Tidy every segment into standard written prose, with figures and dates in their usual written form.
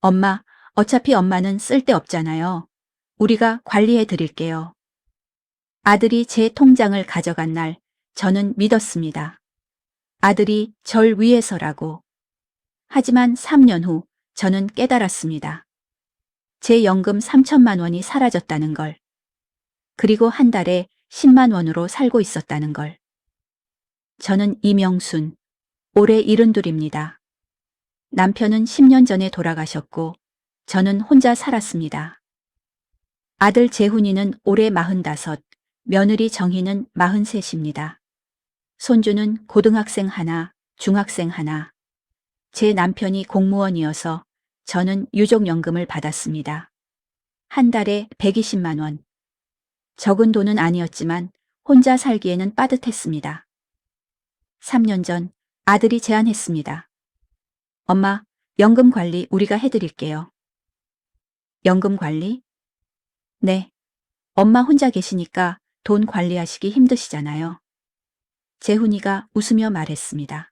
엄마, 어차피 엄마는 쓸데없잖아요. 우리가 관리해 드릴게요. 아들이 제 통장을 가져간 날, 저는 믿었습니다. 아들이 절 위해서라고. 하지만 3년 후, 저는 깨달았습니다. 제 연금 3천만 원이 사라졌다는 걸. 그리고 한 달에 10만 원으로 살고 있었다는 걸. 저는 이명순, 올해 72입니다. 남편은 10년 전에 돌아가셨고, 저는 혼자 살았습니다. 아들 재훈이는 올해 45, 며느리 정희는 43입니다. 손주는 고등학생 하나, 중학생 하나. 제 남편이 공무원이어서 저는 유족연금을 받았습니다. 한 달에 120만 원. 적은 돈은 아니었지만 혼자 살기에는 빠듯했습니다. 3년 전 아들이 제안했습니다. 엄마, 연금 관리 우리가 해드릴게요. 연금 관리? 네. 엄마 혼자 계시니까 돈 관리하시기 힘드시잖아요. 재훈이가 웃으며 말했습니다.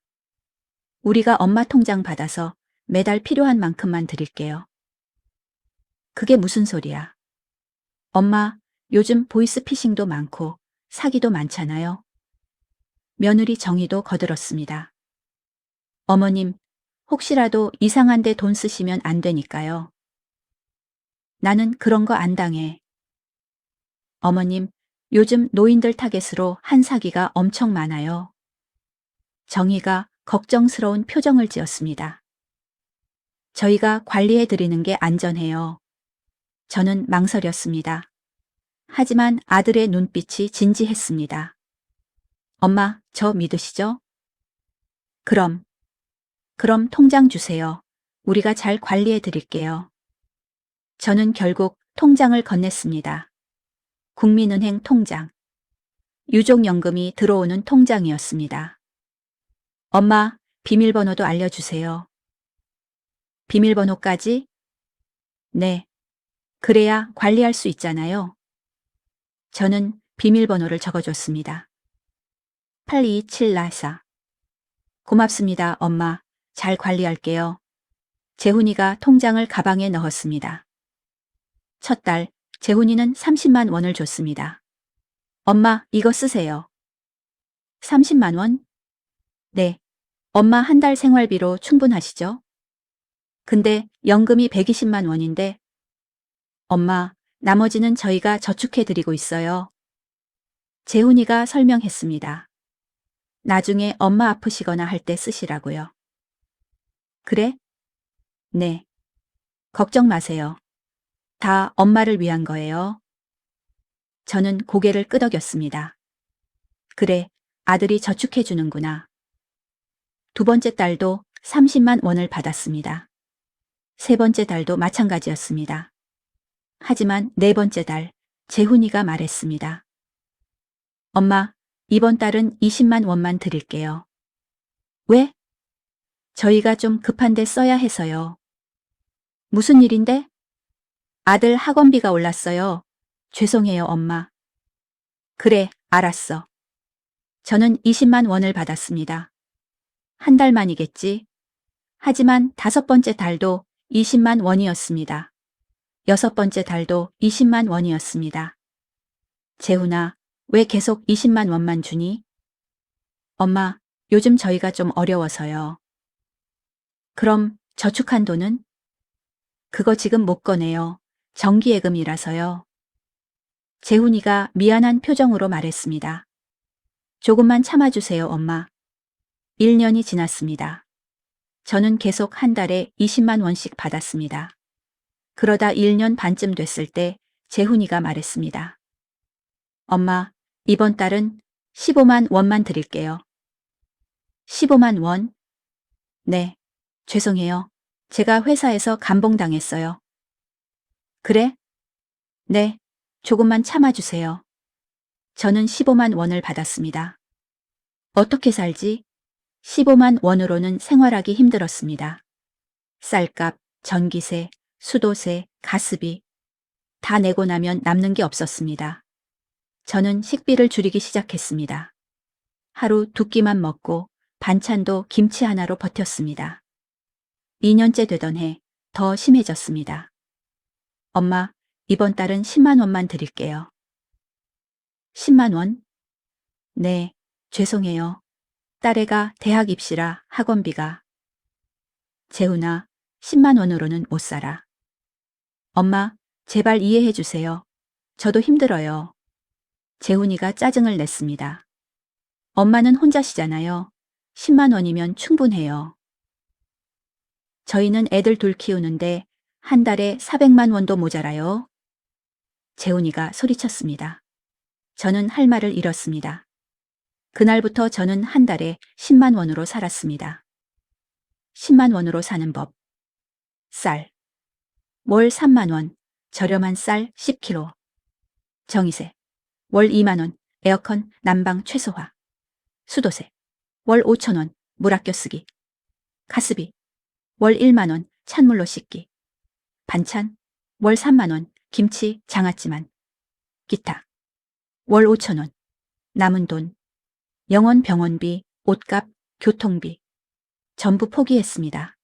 우리가 엄마 통장 받아서 매달 필요한 만큼만 드릴게요. 그게 무슨 소리야? 엄마, 요즘 보이스피싱도 많고 사기도 많잖아요. 며느리 정희도 거들었습니다. 어머님, 혹시라도 이상한 데 돈 쓰시면 안 되니까요. 나는 그런 거 안 당해. 어머님, 요즘 노인들 타겟으로 한 사기가 엄청 많아요. 정희가 걱정스러운 표정을 지었습니다. 저희가 관리해 드리는 게 안전해요. 저는 망설였습니다. 하지만 아들의 눈빛이 진지했습니다. 엄마, 저 믿으시죠? 그럼 통장 주세요. 우리가 잘 관리해 드릴게요. 저는 결국 통장을 건넸습니다. 국민은행 통장. 유족연금이 들어오는 통장이었습니다. 엄마, 비밀번호도 알려주세요. 비밀번호까지? 네. 그래야 관리할 수 있잖아요. 저는 비밀번호를 적어줬습니다. 822744. 고맙습니다, 엄마. 잘 관리할게요. 재훈이가 통장을 가방에 넣었습니다. 첫 달, 재훈이는 30만 원을 줬습니다. 엄마, 이거 쓰세요. 30만 원? 네. 엄마 한 달 생활비로 충분하시죠? 근데 연금이 120만 원인데. 엄마, 나머지는 저희가 저축해드리고 있어요. 재훈이가 설명했습니다. 나중에 엄마 아프시거나 할 때 쓰시라고요. 그래? 네. 걱정 마세요. 다 엄마를 위한 거예요. 저는 고개를 끄덕였습니다. 그래, 아들이 저축해 주는구나. 두 번째 달도 30만 원을 받았습니다. 세 번째 달도 마찬가지였습니다. 하지만 네 번째 달, 재훈이가 말했습니다. 엄마, 이번 달은 20만 원만 드릴게요. 왜? 저희가 좀 급한데 써야 해서요. 무슨 일인데? 아들 학원비가 올랐어요. 죄송해요, 엄마. 그래, 알았어. 저는 20만 원을 받았습니다. 한 달 만이겠지. 하지만 다섯 번째 달도 20만 원이었습니다. 여섯 번째 달도 20만 원이었습니다. 재훈아, 왜 계속 20만 원만 주니? 엄마, 요즘 저희가 좀 어려워서요. 그럼 저축한 돈은? 그거 지금 못 꺼내요. 정기예금이라서요. 재훈이가 미안한 표정으로 말했습니다. 조금만 참아주세요, 엄마. 1년이 지났습니다. 저는 계속 한 달에 20만 원씩 받았습니다. 그러다 1년 반쯤 됐을 때 재훈이가 말했습니다. 엄마, 이번 달은 15만 원만 드릴게요. 15만 원? 네, 죄송해요. 제가 회사에서 감봉당했어요. 그래? 네, 조금만 참아주세요. 저는 15만 원을 받았습니다. 어떻게 살지? 15만 원으로는 생활하기 힘들었습니다. 쌀값, 전기세, 수도세, 가스비 다 내고 나면 남는 게 없었습니다. 저는 식비를 줄이기 시작했습니다. 하루 두 끼만 먹고 반찬도 김치 하나로 버텼습니다. 2년째 되던 해 더 심해졌습니다. 엄마, 이번 달은 10만 원만 드릴게요. 10만 원? 네, 죄송해요. 딸애가 대학 입시라 학원비가. 재훈아, 10만 원으로는 못 살아. 엄마, 제발 이해해 주세요. 저도 힘들어요. 재훈이가 짜증을 냈습니다. 엄마는 혼자시잖아요. 10만 원이면 충분해요. 저희는 애들 둘 키우는데 한 달에 400만 원도 모자라요. 재훈이가 소리쳤습니다. 저는 할 말을 잃었습니다. 그날부터 저는 한 달에 10만 원으로 살았습니다. 10만 원으로 사는 법. 쌀. 월 3만 원. 저렴한 쌀 10kg. 정의세. 월 2만 원. 에어컨, 난방 최소화. 수도세. 월 5천 원. 물 아껴 쓰기. 가스비. 월 1만 원. 찬물로 씻기. 반찬. 월 3만 원. 김치, 장아찌만. 기타. 월 5천 원. 남은 돈. 영원 병원비, 옷값, 교통비. 전부 포기했습니다.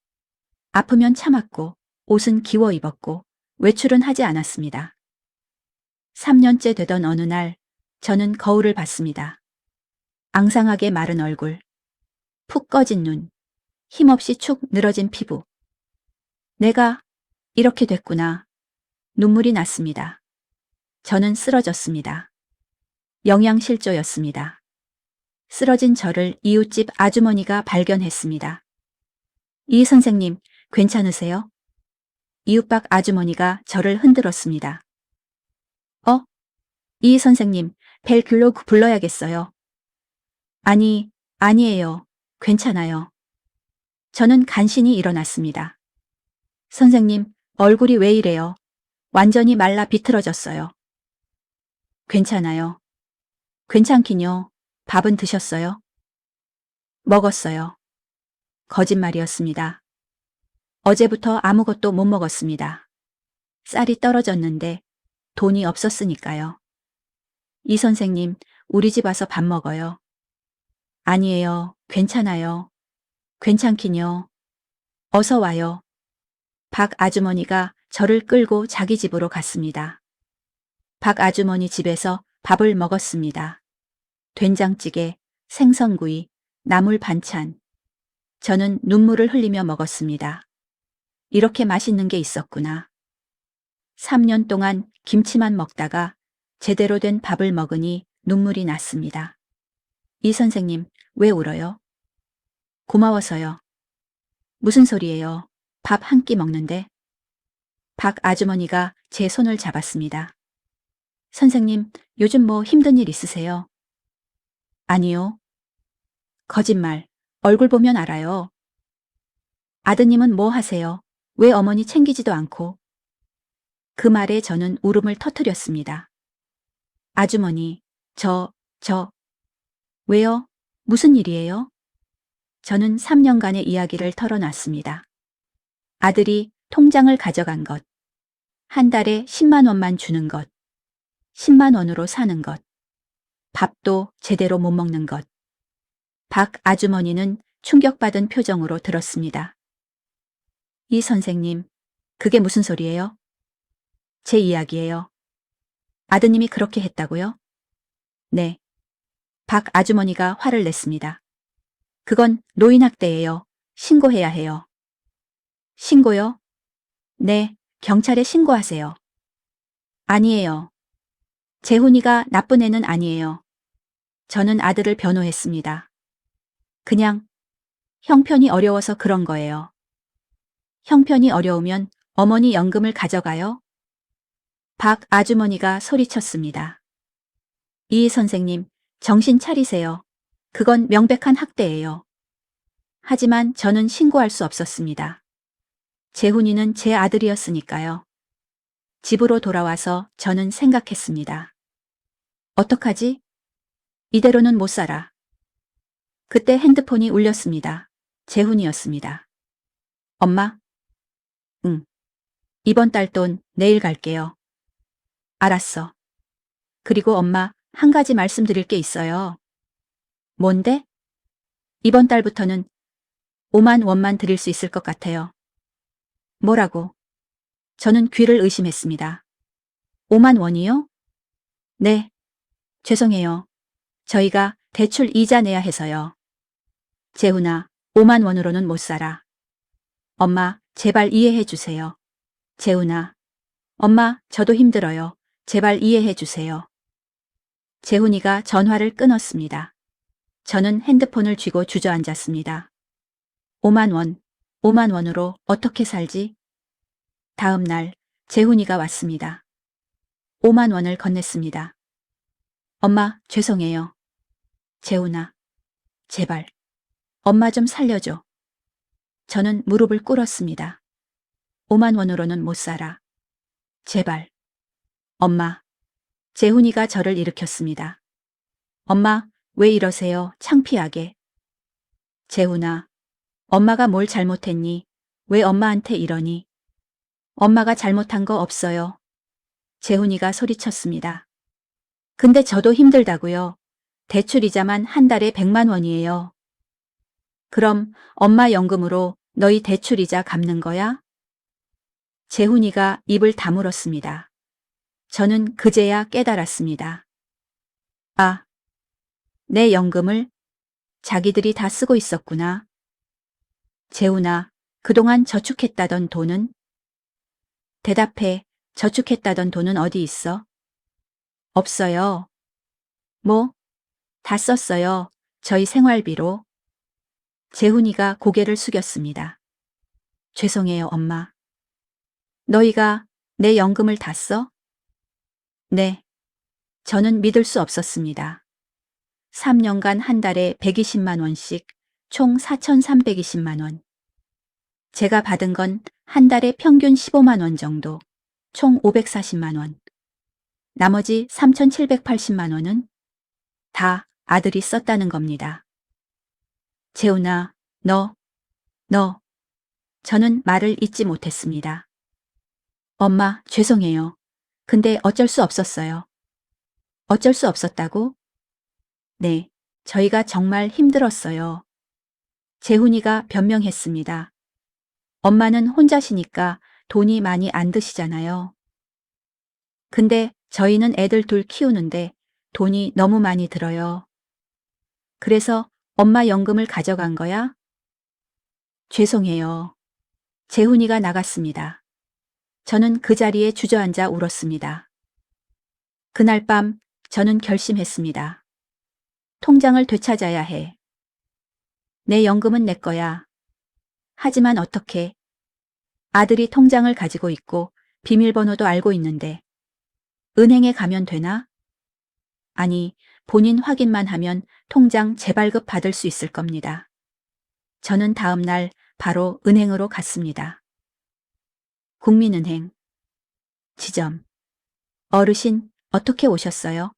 아프면 참았고, 옷은 기워 입었고, 외출은 하지 않았습니다. 3년째 되던 어느 날, 저는 거울을 봤습니다. 앙상하게 마른 얼굴, 푹 꺼진 눈, 힘없이 축 늘어진 피부. 내가 이렇게 됐구나. 눈물이 났습니다. 저는 쓰러졌습니다. 영양실조였습니다. 쓰러진 저를 이웃집 아주머니가 발견했습니다. 이 선생님, 괜찮으세요? 이웃박 아주머니가 저를 흔들었습니다. 이 선생님, 벨귤로 불러야겠어요. 아니에요. 괜찮아요. 저는 간신히 일어났습니다. 선생님, 얼굴이 왜 이래요? 완전히 말라 비틀어졌어요. 괜찮아요. 괜찮긴요. 밥은 드셨어요? 먹었어요. 거짓말이었습니다. 어제부터 아무것도 못 먹었습니다. 쌀이 떨어졌는데 돈이 없었으니까요. 이 선생님, 우리 집 와서 밥 먹어요. 아니에요. 괜찮아요. 괜찮긴요. 어서 와요. 박 아주머니가 저를 끌고 자기 집으로 갔습니다. 박 아주머니 집에서 밥을 먹었습니다. 된장찌개, 생선구이, 나물 반찬. 저는 눈물을 흘리며 먹었습니다. 이렇게 맛있는 게 있었구나. 3년 동안 김치만 먹다가 제대로 된 밥을 먹으니 눈물이 났습니다. 이 선생님, 왜 울어요? 고마워서요. 무슨 소리예요? 밥 한 끼 먹는데. 박 아주머니가 제 손을 잡았습니다. 선생님, 요즘 뭐 힘든 일 있으세요? 아니요. 거짓말. 얼굴 보면 알아요. 아드님은 뭐 하세요? 왜 어머니 챙기지도 않고? 그 말에 저는 울음을 터뜨렸습니다. 아주머니, 왜요? 무슨 일이에요? 저는 3년간의 이야기를 털어놨습니다. 아들이 통장을 가져간 것, 한 달에 10만 원만 주는 것, 10만 원으로 사는 것, 밥도 제대로 못 먹는 것. 박 아주머니는 충격받은 표정으로 들었습니다. 이 선생님, 그게 무슨 소리예요? 제 이야기예요. 아드님이 그렇게 했다고요? 네. 박 아주머니가 화를 냈습니다. 그건 노인학대예요. 신고해야 해요. 신고요? 네, 경찰에 신고하세요. 아니에요. 재훈이가 나쁜 애는 아니에요. 저는 아들을 변호했습니다. 그냥 형편이 어려워서 그런 거예요. 형편이 어려우면 어머니 연금을 가져가요? 박 아주머니가 소리쳤습니다. 이 선생님, 정신 차리세요. 그건 명백한 학대예요. 하지만 저는 신고할 수 없었습니다. 재훈이는 제 아들이었으니까요. 집으로 돌아와서 저는 생각했습니다. 어떡하지? 이대로는 못 살아. 그때 핸드폰이 울렸습니다. 재훈이었습니다. 엄마? 응. 이번 달 돈 내일 갈게요. 알았어. 그리고 엄마, 한 가지 말씀드릴 게 있어요. 뭔데? 이번 달부터는 5만 원만 드릴 수 있을 것 같아요. 뭐라고? 저는 귀를 의심했습니다. 5만 원이요? 네. 죄송해요. 저희가 대출 이자 내야 해서요. 재훈아, 5만 원으로는 못 살아. 엄마, 제발 이해해 주세요. 재훈아, 엄마, 저도 힘들어요. 제발 이해해 주세요. 재훈이가 전화를 끊었습니다. 저는 핸드폰을 쥐고 주저앉았습니다. 5만 원, 5만 원으로 어떻게 살지? 다음 날, 재훈이가 왔습니다. 5만 원을 건넸습니다. 엄마, 죄송해요. 재훈아, 제발. 엄마 좀 살려줘. 저는 무릎을 꿇었습니다. 5만 원으로는 못 살아. 제발. 엄마. 재훈이가 저를 일으켰습니다. 엄마, 왜 이러세요? 창피하게. 재훈아, 엄마가 뭘 잘못했니? 왜 엄마한테 이러니? 엄마가 잘못한 거 없어요. 재훈이가 소리쳤습니다. 근데 저도 힘들다고요. 대출이자만 한 달에 100만 원이에요. 그럼 엄마 연금으로 너희 대출이자 갚는 거야? 재훈이가 입을 다물었습니다. 저는 그제야 깨달았습니다. 아, 내 연금을 자기들이 다 쓰고 있었구나. 재훈아, 그동안 저축했다던 돈은? 대답해, 저축했다던 돈은 어디 있어? 없어요. 뭐? 다 썼어요. 저희 생활비로. 재훈이가 고개를 숙였습니다. 죄송해요, 엄마. 너희가 내 연금을 다 써? 네. 저는 믿을 수 없었습니다. 3년간 한 달에 120만 원씩 총 4,320만 원. 제가 받은 건 한 달에 평균 15만 원 정도, 총 540만 원. 나머지 3,780만 원은 다 아들이 썼다는 겁니다. 재훈아, 너. 저는 말을 잇지 못했습니다. 엄마, 죄송해요. 근데 어쩔 수 없었어요. 어쩔 수 없었다고? 네, 저희가 정말 힘들었어요. 재훈이가 변명했습니다. 엄마는 혼자시니까 돈이 많이 안 드시잖아요. 근데 저희는 애들 둘 키우는데 돈이 너무 많이 들어요. 그래서 엄마 연금을 가져간 거야? 죄송해요. 재훈이가 나갔습니다. 저는 그 자리에 주저앉아 울었습니다. 그날 밤 저는 결심했습니다. 통장을 되찾아야 해. 내 연금은 내 거야. 하지만 어떻게? 아들이 통장을 가지고 있고 비밀번호도 알고 있는데 은행에 가면 되나? 아니, 본인 확인만 하면 통장 재발급 받을 수 있을 겁니다. 저는 다음 날 바로 은행으로 갔습니다. 국민은행. 지점. 어르신, 어떻게 오셨어요?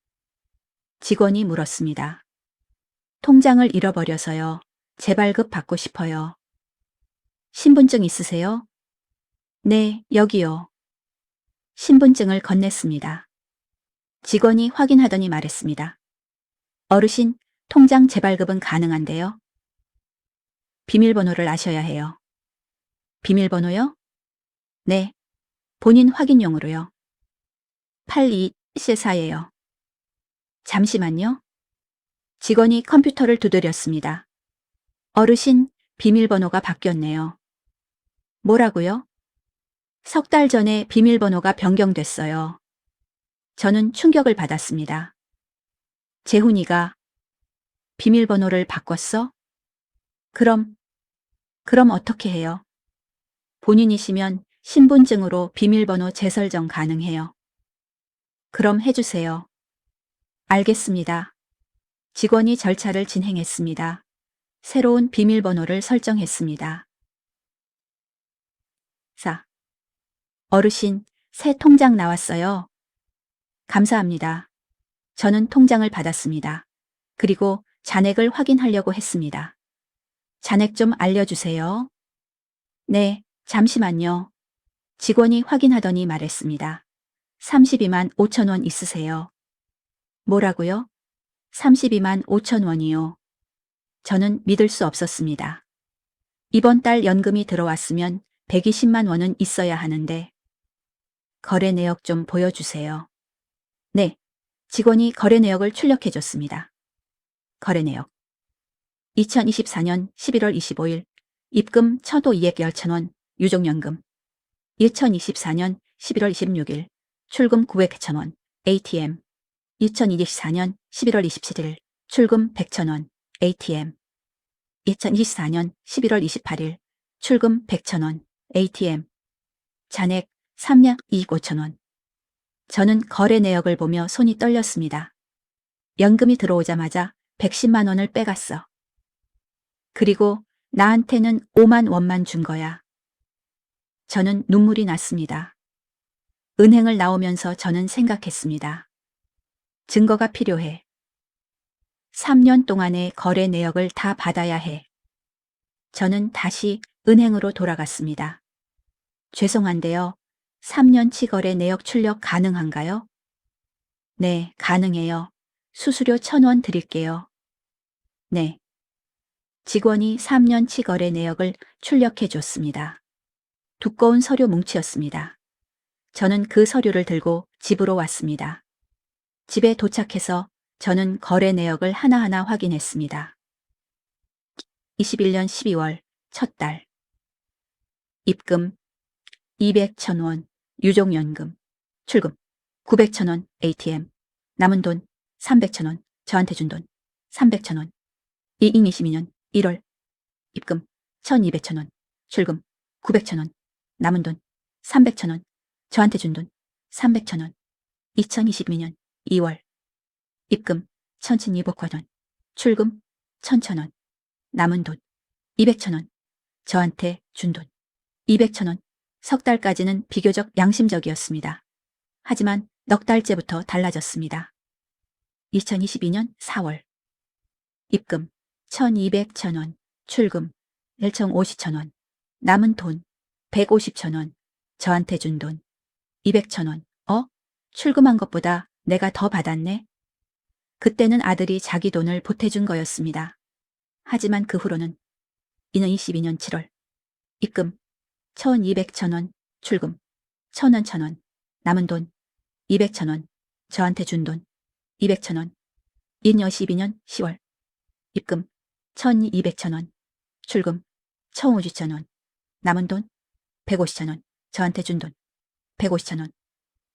직원이 물었습니다. 통장을 잃어버려서요. 재발급 받고 싶어요. 신분증 있으세요? 네, 여기요. 신분증을 건넸습니다. 직원이 확인하더니 말했습니다. 어르신, 통장 재발급은 가능한데요. 비밀번호를 아셔야 해요. 비밀번호요? 네. 본인 확인용으로요. 8274예요. 잠시만요. 직원이 컴퓨터를 두드렸습니다. 어르신, 비밀번호가 바뀌었네요. 뭐라고요? 석 달 전에 비밀번호가 변경됐어요. 저는 충격을 받았습니다. 재훈이가 비밀번호를 바꿨어? 그럼 어떻게 해요? 본인이시면 신분증으로 비밀번호 재설정 가능해요. 그럼 해주세요. 알겠습니다. 직원이 절차를 진행했습니다. 새로운 비밀번호를 설정했습니다. 4. 어르신, 새 통장 나왔어요. 감사합니다. 저는 통장을 받았습니다. 그리고 잔액을 확인하려고 했습니다. 잔액 좀 알려주세요. 네, 잠시만요. 직원이 확인하더니 말했습니다. 32만 5천 원 있으세요. 뭐라고요? 32만 5천 원이요. 저는 믿을 수 없었습니다. 이번 달 연금이 들어왔으면 120만 원은 있어야 하는데. 거래 내역 좀 보여주세요. 네. 직원이 거래 내역을 출력해줬습니다. 거래 내역. 2024년 11월 25일 입금 처도 2억 1천원 유종연금. 2024년 11월 26일 출금 900천원 ATM. 2024년 11월 27일 출금 100천원 ATM. 2024년 11월 28일 출금 100천원 ATM. 잔액 3약 2억 5천원. 저는 거래 내역을 보며 손이 떨렸습니다. 연금이 들어오자마자 110만 원을 빼갔어. 그리고 나한테는 5만 원만 준 거야. 저는 눈물이 났습니다. 은행을 나오면서 저는 생각했습니다. 증거가 필요해. 3년 동안의 거래 내역을 다 받아야 해. 저는 다시 은행으로 돌아갔습니다. 죄송한데요. 3년치 거래 내역 출력 가능한가요? 네, 가능해요. 수수료 1,000원 드릴게요. 네. 직원이 3년치 거래 내역을 출력해 줬습니다. 두꺼운 서류 뭉치였습니다. 저는 그 서류를 들고 집으로 왔습니다. 집에 도착해서 저는 거래 내역을 하나하나 확인했습니다. 21년 12월 첫 달. 입금 200,000원 유종연금. 출금 900,000원 ATM. 남은 돈 300,000원 저한테 준 돈 300,000원. 2022년 1월 입금 1,200,000원. 출금 900,000원. 남은 돈 300,000원 저한테 준 돈 300,000원. 2022년 2월 입금 1,200원. 출금 1,000원. 남은 돈 200,000원 저한테 준 돈 200,000원. 석 달까지는 비교적 양심적이었습니다. 하지만 넉 달째부터 달라졌습니다. 2022년 4월 입금 1,200,000원. 출금 1,050,000원. 남은 돈 150,000원 저한테 준 돈 200,000원. 출금한 것보다 내가 더 받았네. 그때는 아들이 자기 돈을 보태준 거였습니다. 하지만 그 후로는 2022년 7월 입금 1,200,000원. 출금 1,000원 1,000원. 남은 돈 200,000원 저한테 준 돈 200,000원. 2022년 10월 입금 1,200,000원. 출금 1,050,000원. 남은 돈 150,000원 저한테 준 돈 150,000원.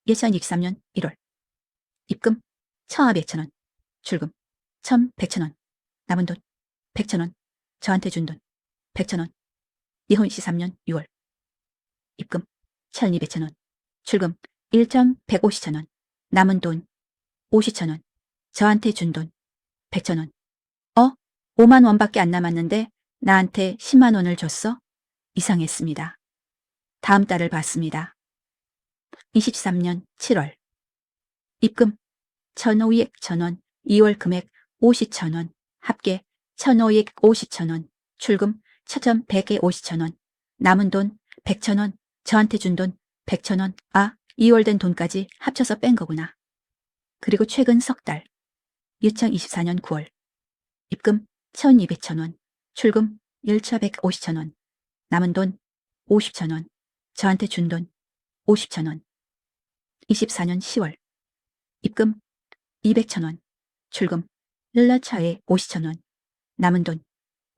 2023년 1월 입금 1,400,000원. 출금 1,100,000원. 남은 돈 100,000원 저한테 준 돈 100,000원. 2023년 6월 입금 1,200,000원. 출금 1,150,000원. 남은 돈 50,000원 저한테 준 돈 100,000원. 5만 원밖에 안 남았는데 나한테 10만 원을 줬어? 이상했습니다. 다음 달을 봤습니다. 23년 7월 입금 1,500,000원. 2월 금액 50,000원. 합계 1,550,000원. 출금 1,150,000원. 남은 돈 100,000원 저한테 준 돈 100,000원. 2월 된 돈까지 합쳐서 뺀 거구나. 그리고 최근 석 달 2024년 9월 입금 1,200,000원. 출금 1,150,000원. 남은 돈 50,000원 저한테 준 돈 50,000원. 24년 10월 입금 200,000원. 출금 1차에 50,000원. 남은 돈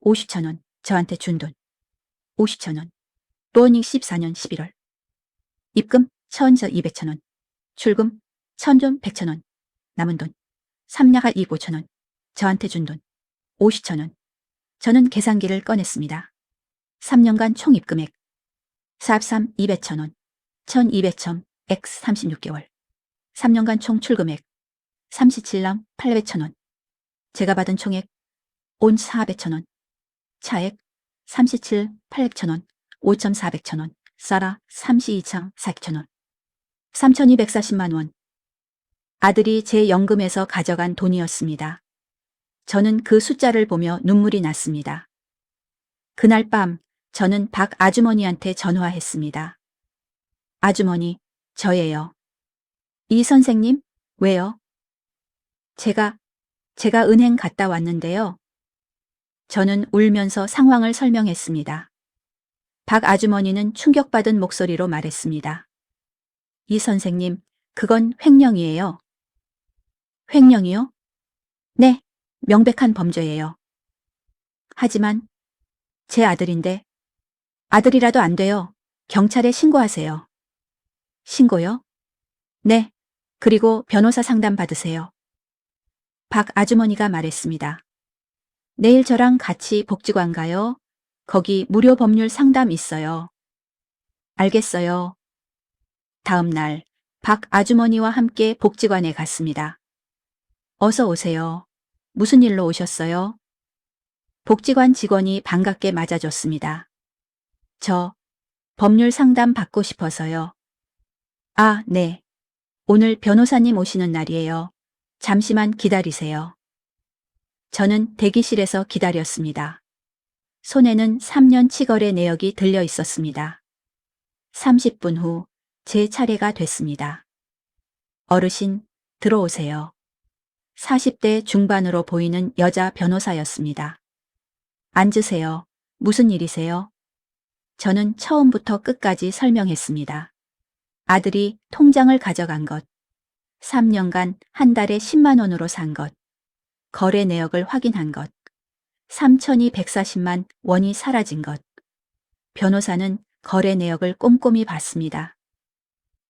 50,000원 저한테 준 돈 50,000원. 또 24년 11월 입금 1,200,000원. 출금 1,000돈 100,000원. 남은 돈 3약 2억 5천원 저한테 준 돈 50,000원. 저는 계산기를 꺼냈습니다. 3년간 총 입금액 4.3 200,000원. 1,200천 X 36개월. 3년간 총 출금액 37남 800,000원. 제가 받은 총액 온 400,000원. 차액 37 800,000원. 5,400,000원. 쌀아 32창 400,000원. 3,240만 원. 아들이 제 연금에서 가져간 돈이었습니다. 저는 그 숫자를 보며 눈물이 났습니다. 그날 밤 저는 박 아주머니한테 전화했습니다. 아주머니, 저예요. 이 선생님, 왜요? 제가 은행 갔다 왔는데요. 저는 울면서 상황을 설명했습니다. 박 아주머니는 충격받은 목소리로 말했습니다. 이 선생님, 그건 횡령이에요. 횡령이요? 네, 명백한 범죄예요. 하지만 제 아들인데 아들이라도 안 돼요. 경찰에 신고하세요. 신고요? 네. 그리고 변호사 상담 받으세요. 박 아주머니가 말했습니다. 내일 저랑 같이 복지관 가요. 거기 무료 법률 상담 있어요. 알겠어요. 다음 날, 박 아주머니와 함께 복지관에 갔습니다. 어서 오세요. 무슨 일로 오셨어요? 복지관 직원이 반갑게 맞아줬습니다. 저 법률 상담 받고 싶어서요. 아, 네. 오늘 변호사님 오시는 날이에요. 잠시만 기다리세요. 저는 대기실에서 기다렸습니다. 손에는 3년 치거래 내역이 들려 있었습니다. 30분 후 제 차례가 됐습니다. 어르신, 들어오세요. 40대 중반으로 보이는 여자 변호사였습니다. 앉으세요. 무슨 일이세요? 저는 처음부터 끝까지 설명했습니다. 아들이 통장을 가져간 것, 3년간 한 달에 10만 원으로 산 것, 거래 내역을 확인한 것, 3,240만 원이 사라진 것. 변호사는 거래 내역을 꼼꼼히 봤습니다.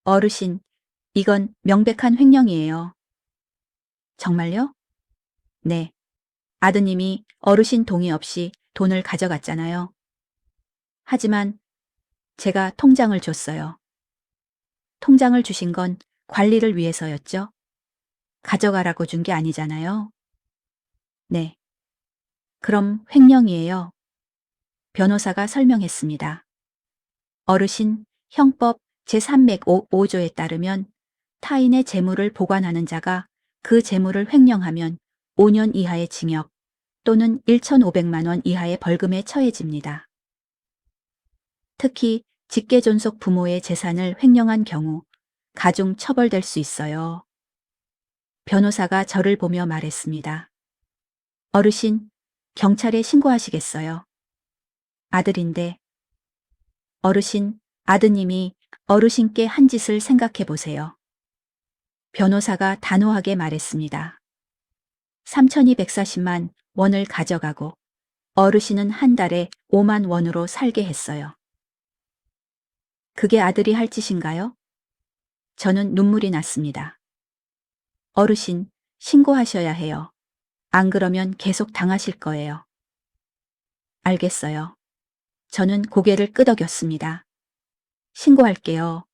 어르신, 이건 명백한 횡령이에요. 정말요? 네. 아드님이 어르신 동의 없이 돈을 가져갔잖아요. 하지만 제가 통장을 줬어요. 통장을 주신 건 관리를 위해서였죠. 가져가라고 준 게 아니잖아요. 네. 그럼 횡령이에요. 변호사가 설명했습니다. 어르신, 형법 제305조에 따르면 타인의 재물을 보관하는 자가 그 재물을 횡령하면 5년 이하의 징역 또는 1,500만 원 이하의 벌금에 처해집니다. 특히 직계존속 부모의 재산을 횡령한 경우 가중 처벌될 수 있어요. 변호사가 저를 보며 말했습니다. 어르신, 경찰에 신고하시겠어요? 아들인데. 어르신, 아드님이 어르신께 한 짓을 생각해 보세요. 변호사가 단호하게 말했습니다. 3,240만 원을 가져가고 어르신은 한 달에 5만 원으로 살게 했어요. 그게 아들이 할 짓인가요? 저는 눈물이 났습니다. 어르신, 신고하셔야 해요. 안 그러면 계속 당하실 거예요. 알겠어요. 저는 고개를 끄덕였습니다. 신고할게요.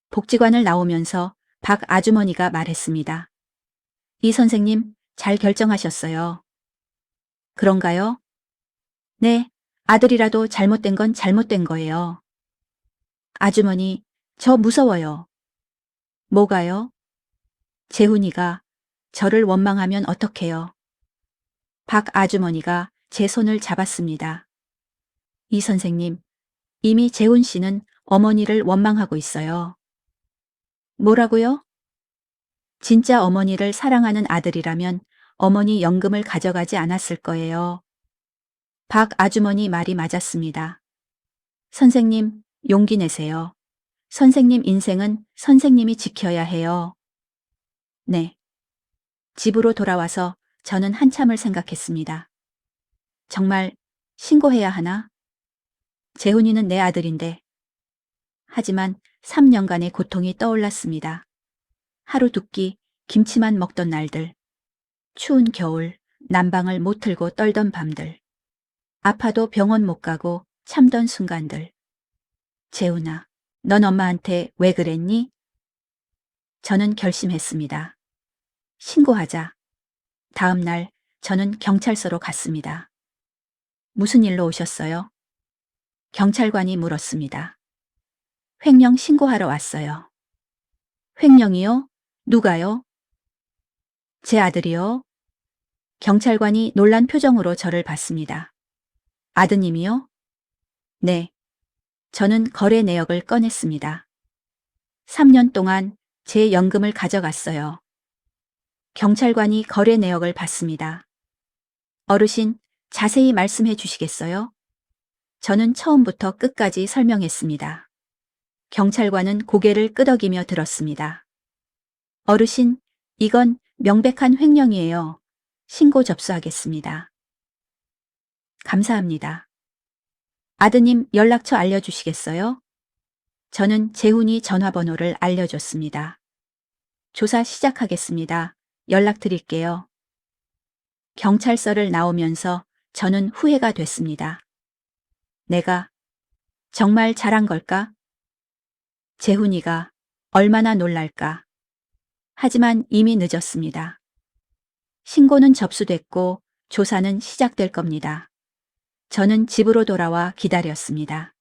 복지관을 나오면서 박 아주머니가 말했습니다. 이 선생님, 잘 결정하셨어요. 그런가요? 네, 아들이라도 잘못된 건 잘못된 거예요. 아주머니, 저 무서워요. 뭐가요? 재훈이가 저를 원망하면 어떡해요? 박 아주머니가 제 손을 잡았습니다. 이 선생님, 이미 재훈 씨는 어머니를 원망하고 있어요. 뭐라고요? 진짜 어머니를 사랑하는 아들이라면 어머니 연금을 가져가지 않았을 거예요. 박 아주머니 말이 맞았습니다. 선생님, 용기 내세요. 선생님 인생은 선생님이 지켜야 해요. 네. 집으로 돌아와서 저는 한참을 생각했습니다. 정말 신고해야 하나? 재훈이는 내 아들인데. 하지만 3년간의 고통이 떠올랐습니다. 하루 두 끼 김치만 먹던 날들. 추운 겨울 난방을 못 틀고 떨던 밤들. 아파도 병원 못 가고 참던 순간들. 재훈아, 넌 엄마한테 왜 그랬니? 저는 결심했습니다. 신고하자. 다음 날 저는 경찰서로 갔습니다. 무슨 일로 오셨어요? 경찰관이 물었습니다. 횡령 신고하러 왔어요. 횡령이요? 누가요? 제 아들이요? 경찰관이 놀란 표정으로 저를 봤습니다. 아드님이요? 네. 저는 거래 내역을 꺼냈습니다. 3년 동안 제 연금을 가져갔어요. 경찰관이 거래 내역을 봤습니다. 어르신, 자세히 말씀해 주시겠어요? 저는 처음부터 끝까지 설명했습니다. 경찰관은 고개를 끄덕이며 들었습니다. 어르신, 이건 명백한 횡령이에요. 신고 접수하겠습니다. 감사합니다. 아드님 연락처 알려주시겠어요? 저는 재훈이 전화번호를 알려줬습니다. 조사 시작하겠습니다. 연락드릴게요. 경찰서를 나오면서 저는 후회가 됐습니다. 내가 정말 잘한 걸까? 재훈이가 얼마나 놀랄까? 하지만 이미 늦었습니다. 신고는 접수됐고 조사는 시작될 겁니다. 저는 집으로 돌아와 기다렸습니다.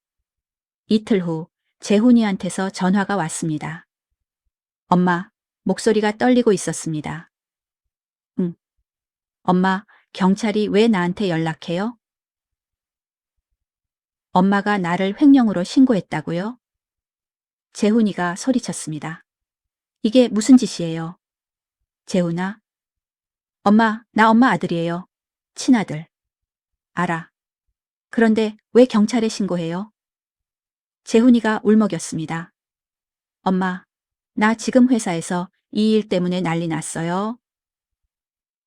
이틀 후 재훈이한테서 전화가 왔습니다. 엄마, 목소리가 떨리고 있었습니다. 응. 엄마, 경찰이 왜 나한테 연락해요? 엄마가 나를 횡령으로 신고했다고요? 재훈이가 소리쳤습니다. 이게 무슨 짓이에요? 재훈아. 엄마, 나 엄마 아들이에요. 친아들. 알아. 그런데 왜 경찰에 신고해요? 재훈이가 울먹였습니다. 엄마, 나 지금 회사에서 이 일 때문에 난리 났어요.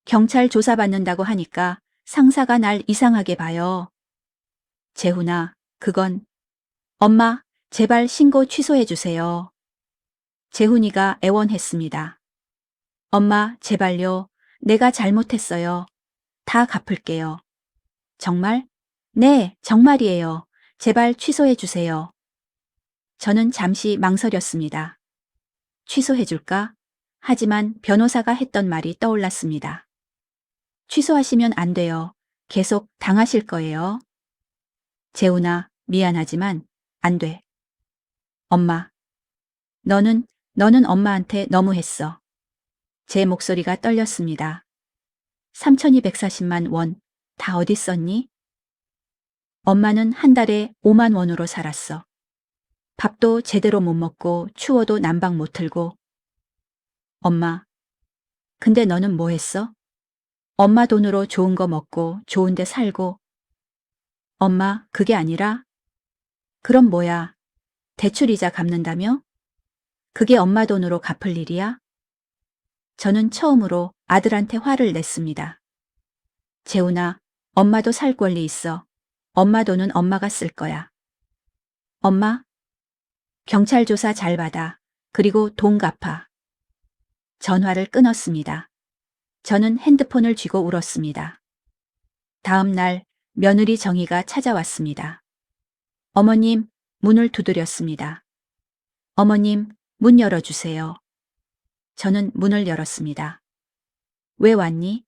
경찰 조사받는다고 하니까 상사가 날 이상하게 봐요. 재훈아, 그건 엄마, 제발 신고 취소해 주세요. 재훈이가 애원했습니다. 엄마, 제발요. 내가 잘못했어요. 다 갚을게요. 정말? 네, 정말이에요. 제발 취소해 주세요. 저는 잠시 망설였습니다. 취소해 줄까? 하지만 변호사가 했던 말이 떠올랐습니다. 취소하시면 안 돼요. 계속 당하실 거예요. 재훈아, 미안하지만 안 돼. 엄마. 너는 엄마한테 너무했어. 제 목소리가 떨렸습니다. 3,240만 원, 다 어디 썼니? 엄마는 한 달에 5만 원으로 살았어. 밥도 제대로 못 먹고 추워도 난방 못 틀고. 엄마, 근데 너는 뭐 했어? 엄마 돈으로 좋은 거 먹고 좋은 데 살고. 엄마, 그게 아니라? 그럼 뭐야? 대출이자 갚는다며? 그게 엄마 돈으로 갚을 일이야? 저는 처음으로 아들한테 화를 냈습니다. 재훈아, 엄마도 살 권리 있어. 엄마 돈은 엄마가 쓸 거야. 엄마? 경찰 조사 잘 받아. 그리고 돈 갚아. 전화를 끊었습니다. 저는 핸드폰을 쥐고 울었습니다. 다음 날 며느리 정희가 찾아왔습니다. 어머님, 문을 두드렸습니다. 어머님, 문 열어주세요. 저는 문을 열었습니다. 왜 왔니?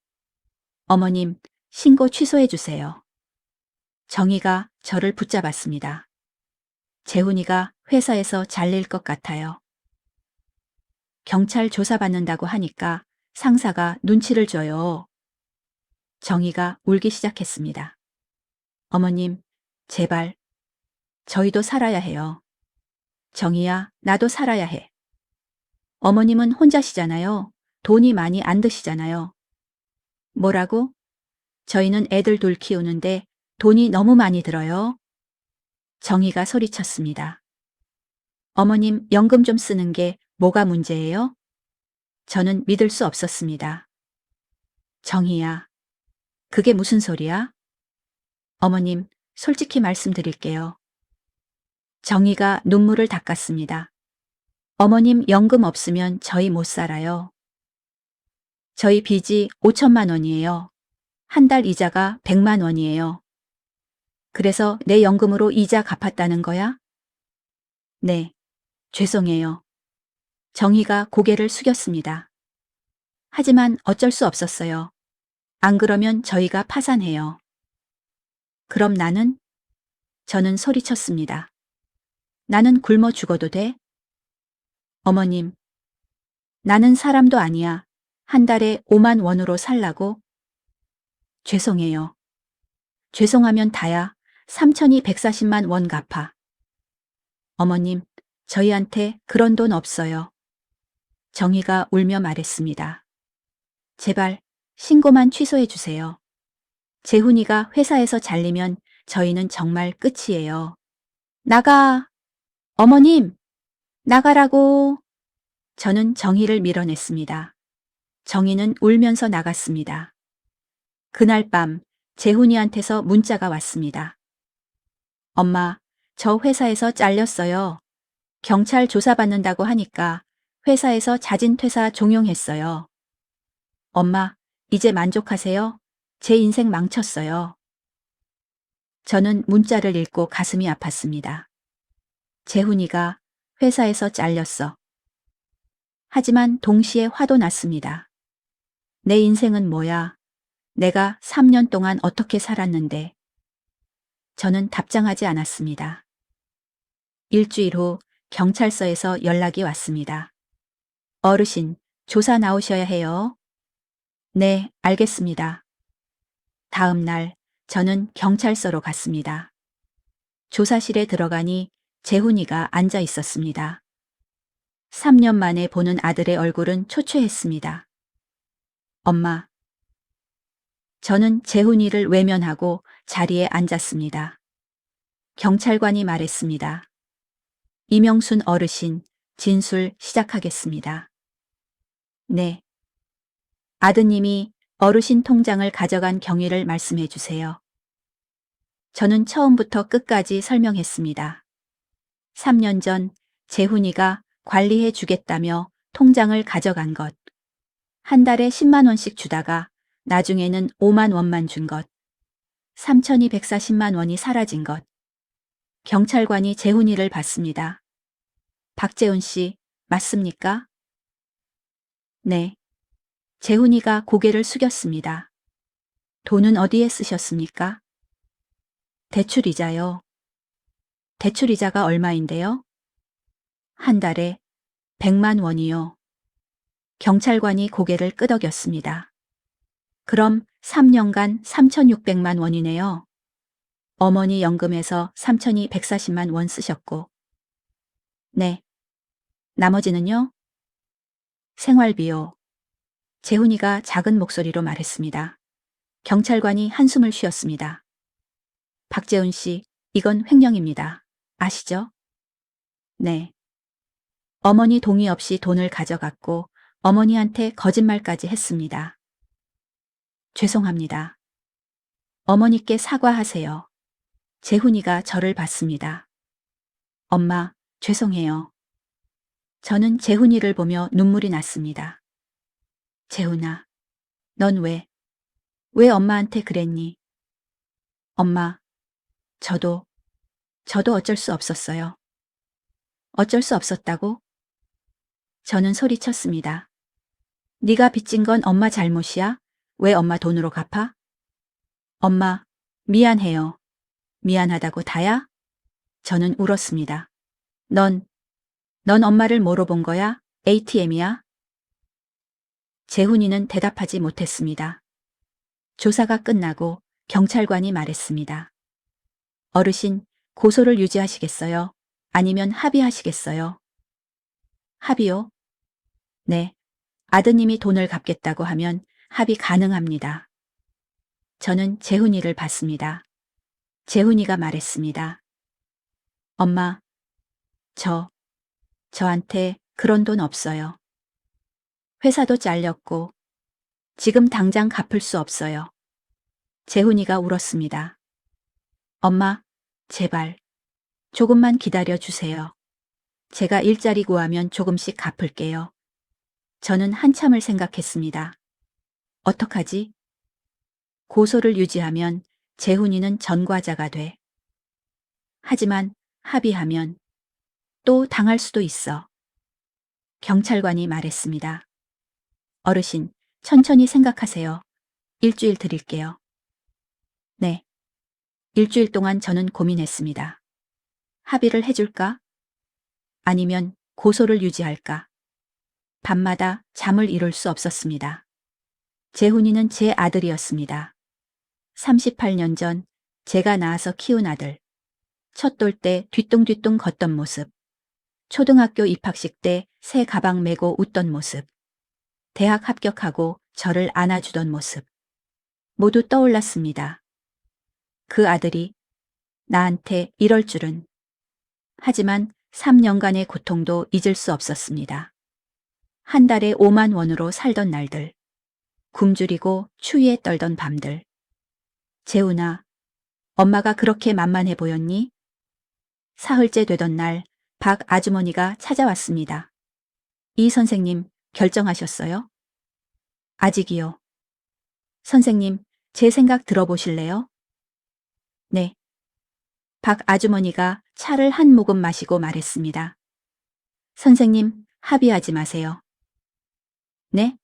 어머님, 신고 취소해 주세요. 정희가 저를 붙잡았습니다. 재훈이가 회사에서 잘릴 것 같아요. 경찰 조사받는다고 하니까 상사가 눈치를 줘요. 정희가 울기 시작했습니다. 어머님, 제발. 저희도 살아야 해요. 정희야, 나도 살아야 해. 어머님은 혼자시잖아요. 돈이 많이 안 드시잖아요. 뭐라고? 저희는 애들 둘 키우는데 돈이 너무 많이 들어요. 정희가 소리쳤습니다. 어머님 연금 좀 쓰는 게 뭐가 문제예요? 저는 믿을 수 없었습니다. 정희야, 그게 무슨 소리야? 어머님, 솔직히 말씀드릴게요. 정희가 눈물을 닦았습니다. 어머님 연금 없으면 저희 못 살아요. 저희 빚이 5천만 원이에요. 한 달 이자가 100만 원이에요. 그래서 내 연금으로 이자 갚았다는 거야? 네, 죄송해요. 정희가 고개를 숙였습니다. 하지만 어쩔 수 없었어요. 안 그러면 저희가 파산해요. 그럼 나는? 저는 소리쳤습니다. 나는 굶어 죽어도 돼? 어머님, 나는 사람도 아니야. 한 달에 5만 원으로 살라고? 죄송해요. 죄송하면 다야. 3,240만 원 갚아. 어머님, 저희한테 그런 돈 없어요. 정희가 울며 말했습니다. 제발 신고만 취소해 주세요. 재훈이가 회사에서 잘리면 저희는 정말 끝이에요. 나가! 어머님! 나가라고! 저는 정희를 밀어냈습니다. 정희는 울면서 나갔습니다. 그날 밤 재훈이한테서 문자가 왔습니다. 엄마, 저 회사에서 잘렸어요. 경찰 조사받는다고 하니까 회사에서 자진 퇴사 종용했어요. 엄마, 이제 만족하세요? 제 인생 망쳤어요. 저는 문자를 읽고 가슴이 아팠습니다. 재훈이가 회사에서 잘렸어. 하지만 동시에 화도 났습니다. 내 인생은 뭐야? 내가 3년 동안 어떻게 살았는데? 저는 답장하지 않았습니다. 일주일 후 경찰서에서 연락이 왔습니다. 어르신, 조사 나오셔야 해요. 네, 알겠습니다. 다음 날 저는 경찰서로 갔습니다. 조사실에 들어가니 재훈이가 앉아 있었습니다. 3년 만에 보는 아들의 얼굴은 초췌했습니다. 엄마. 저는 재훈이를 외면하고 자리에 앉았습니다. 경찰관이 말했습니다. 이명순 어르신, 진술 시작하겠습니다. 네. 아드님이 어르신 통장을 가져간 경위를 말씀해 주세요. 저는 처음부터 끝까지 설명했습니다. 3년 전 재훈이가 관리해 주겠다며 통장을 가져간 것. 한 달에 10만 원씩 주다가 나중에는 5만 원만 준 것. 3,240만 원이 사라진 것. 경찰관이 재훈이를 봤습니다. 박재훈 씨, 맞습니까? 네. 재훈이가 고개를 숙였습니다. 돈은 어디에 쓰셨습니까? 대출이자요. 대출이자가 얼마인데요? 한 달에 100만 원이요. 경찰관이 고개를 끄덕였습니다. 그럼 3년간 3,600만 원이네요. 어머니 연금에서 3,240만 원 쓰셨고. 네. 나머지는요? 생활비요. 재훈이가 작은 목소리로 말했습니다. 경찰관이 한숨을 쉬었습니다. 박재훈 씨, 이건 횡령입니다. 아시죠? 네. 어머니 동의 없이 돈을 가져갔고 어머니한테 거짓말까지 했습니다. 죄송합니다. 어머니께 사과하세요. 재훈이가 저를 봤습니다. 엄마, 죄송해요. 저는 재훈이를 보며 눈물이 났습니다. 재훈아, 넌 왜 엄마한테 그랬니? 엄마, 저도 어쩔 수 없었어요. 어쩔 수 없었다고? 저는 소리쳤습니다. 네가 빚진 건 엄마 잘못이야? 왜 엄마 돈으로 갚아? 엄마, 미안해요. 미안하다고 다야? 저는 울었습니다. 넌 엄마를 뭐로 본 거야? ATM이야? 재훈이는 대답하지 못했습니다. 조사가 끝나고 경찰관이 말했습니다. 어르신, 고소를 유지하시겠어요? 아니면 합의하시겠어요? 합의요? 네. 아드님이 돈을 갚겠다고 하면 합의 가능합니다. 저는 재훈이를 봤습니다. 재훈이가 말했습니다. 엄마, 저한테 그런 돈 없어요. 회사도 잘렸고 지금 당장 갚을 수 없어요. 재훈이가 울었습니다. 엄마, 제발 조금만 기다려 주세요. 제가 일자리 구하면 조금씩 갚을게요. 저는 한참을 생각했습니다. 어떡하지? 고소를 유지하면 재훈이는 전과자가 돼. 하지만 합의하면 또 당할 수도 있어. 경찰관이 말했습니다. 어르신, 천천히 생각하세요. 일주일 드릴게요. 네. 일주일 동안 저는 고민했습니다. 합의를 해줄까? 아니면 고소를 유지할까? 밤마다 잠을 이룰 수 없었습니다. 재훈이는 제 아들이었습니다. 38년 전 제가 낳아서 키운 아들. 첫 돌 때 뒤뚱뒤뚱 걷던 모습. 초등학교 입학식 때 새 가방 메고 웃던 모습. 대학 합격하고 저를 안아주던 모습. 모두 떠올랐습니다. 그 아들이 나한테 이럴 줄은. 하지만 3년간의 고통도 잊을 수 없었습니다. 한 달에 5만 원으로 살던 날들. 굶주리고 추위에 떨던 밤들. 재훈아, 엄마가 그렇게 만만해 보였니? 사흘째 되던 날 박 아주머니가 찾아왔습니다. 이 선생님 결정하셨어요? 아직이요. 선생님, 제 생각 들어보실래요? 네. 박 아주머니가 차를 한 모금 마시고 말했습니다. 선생님, 합의하지 마세요. 네?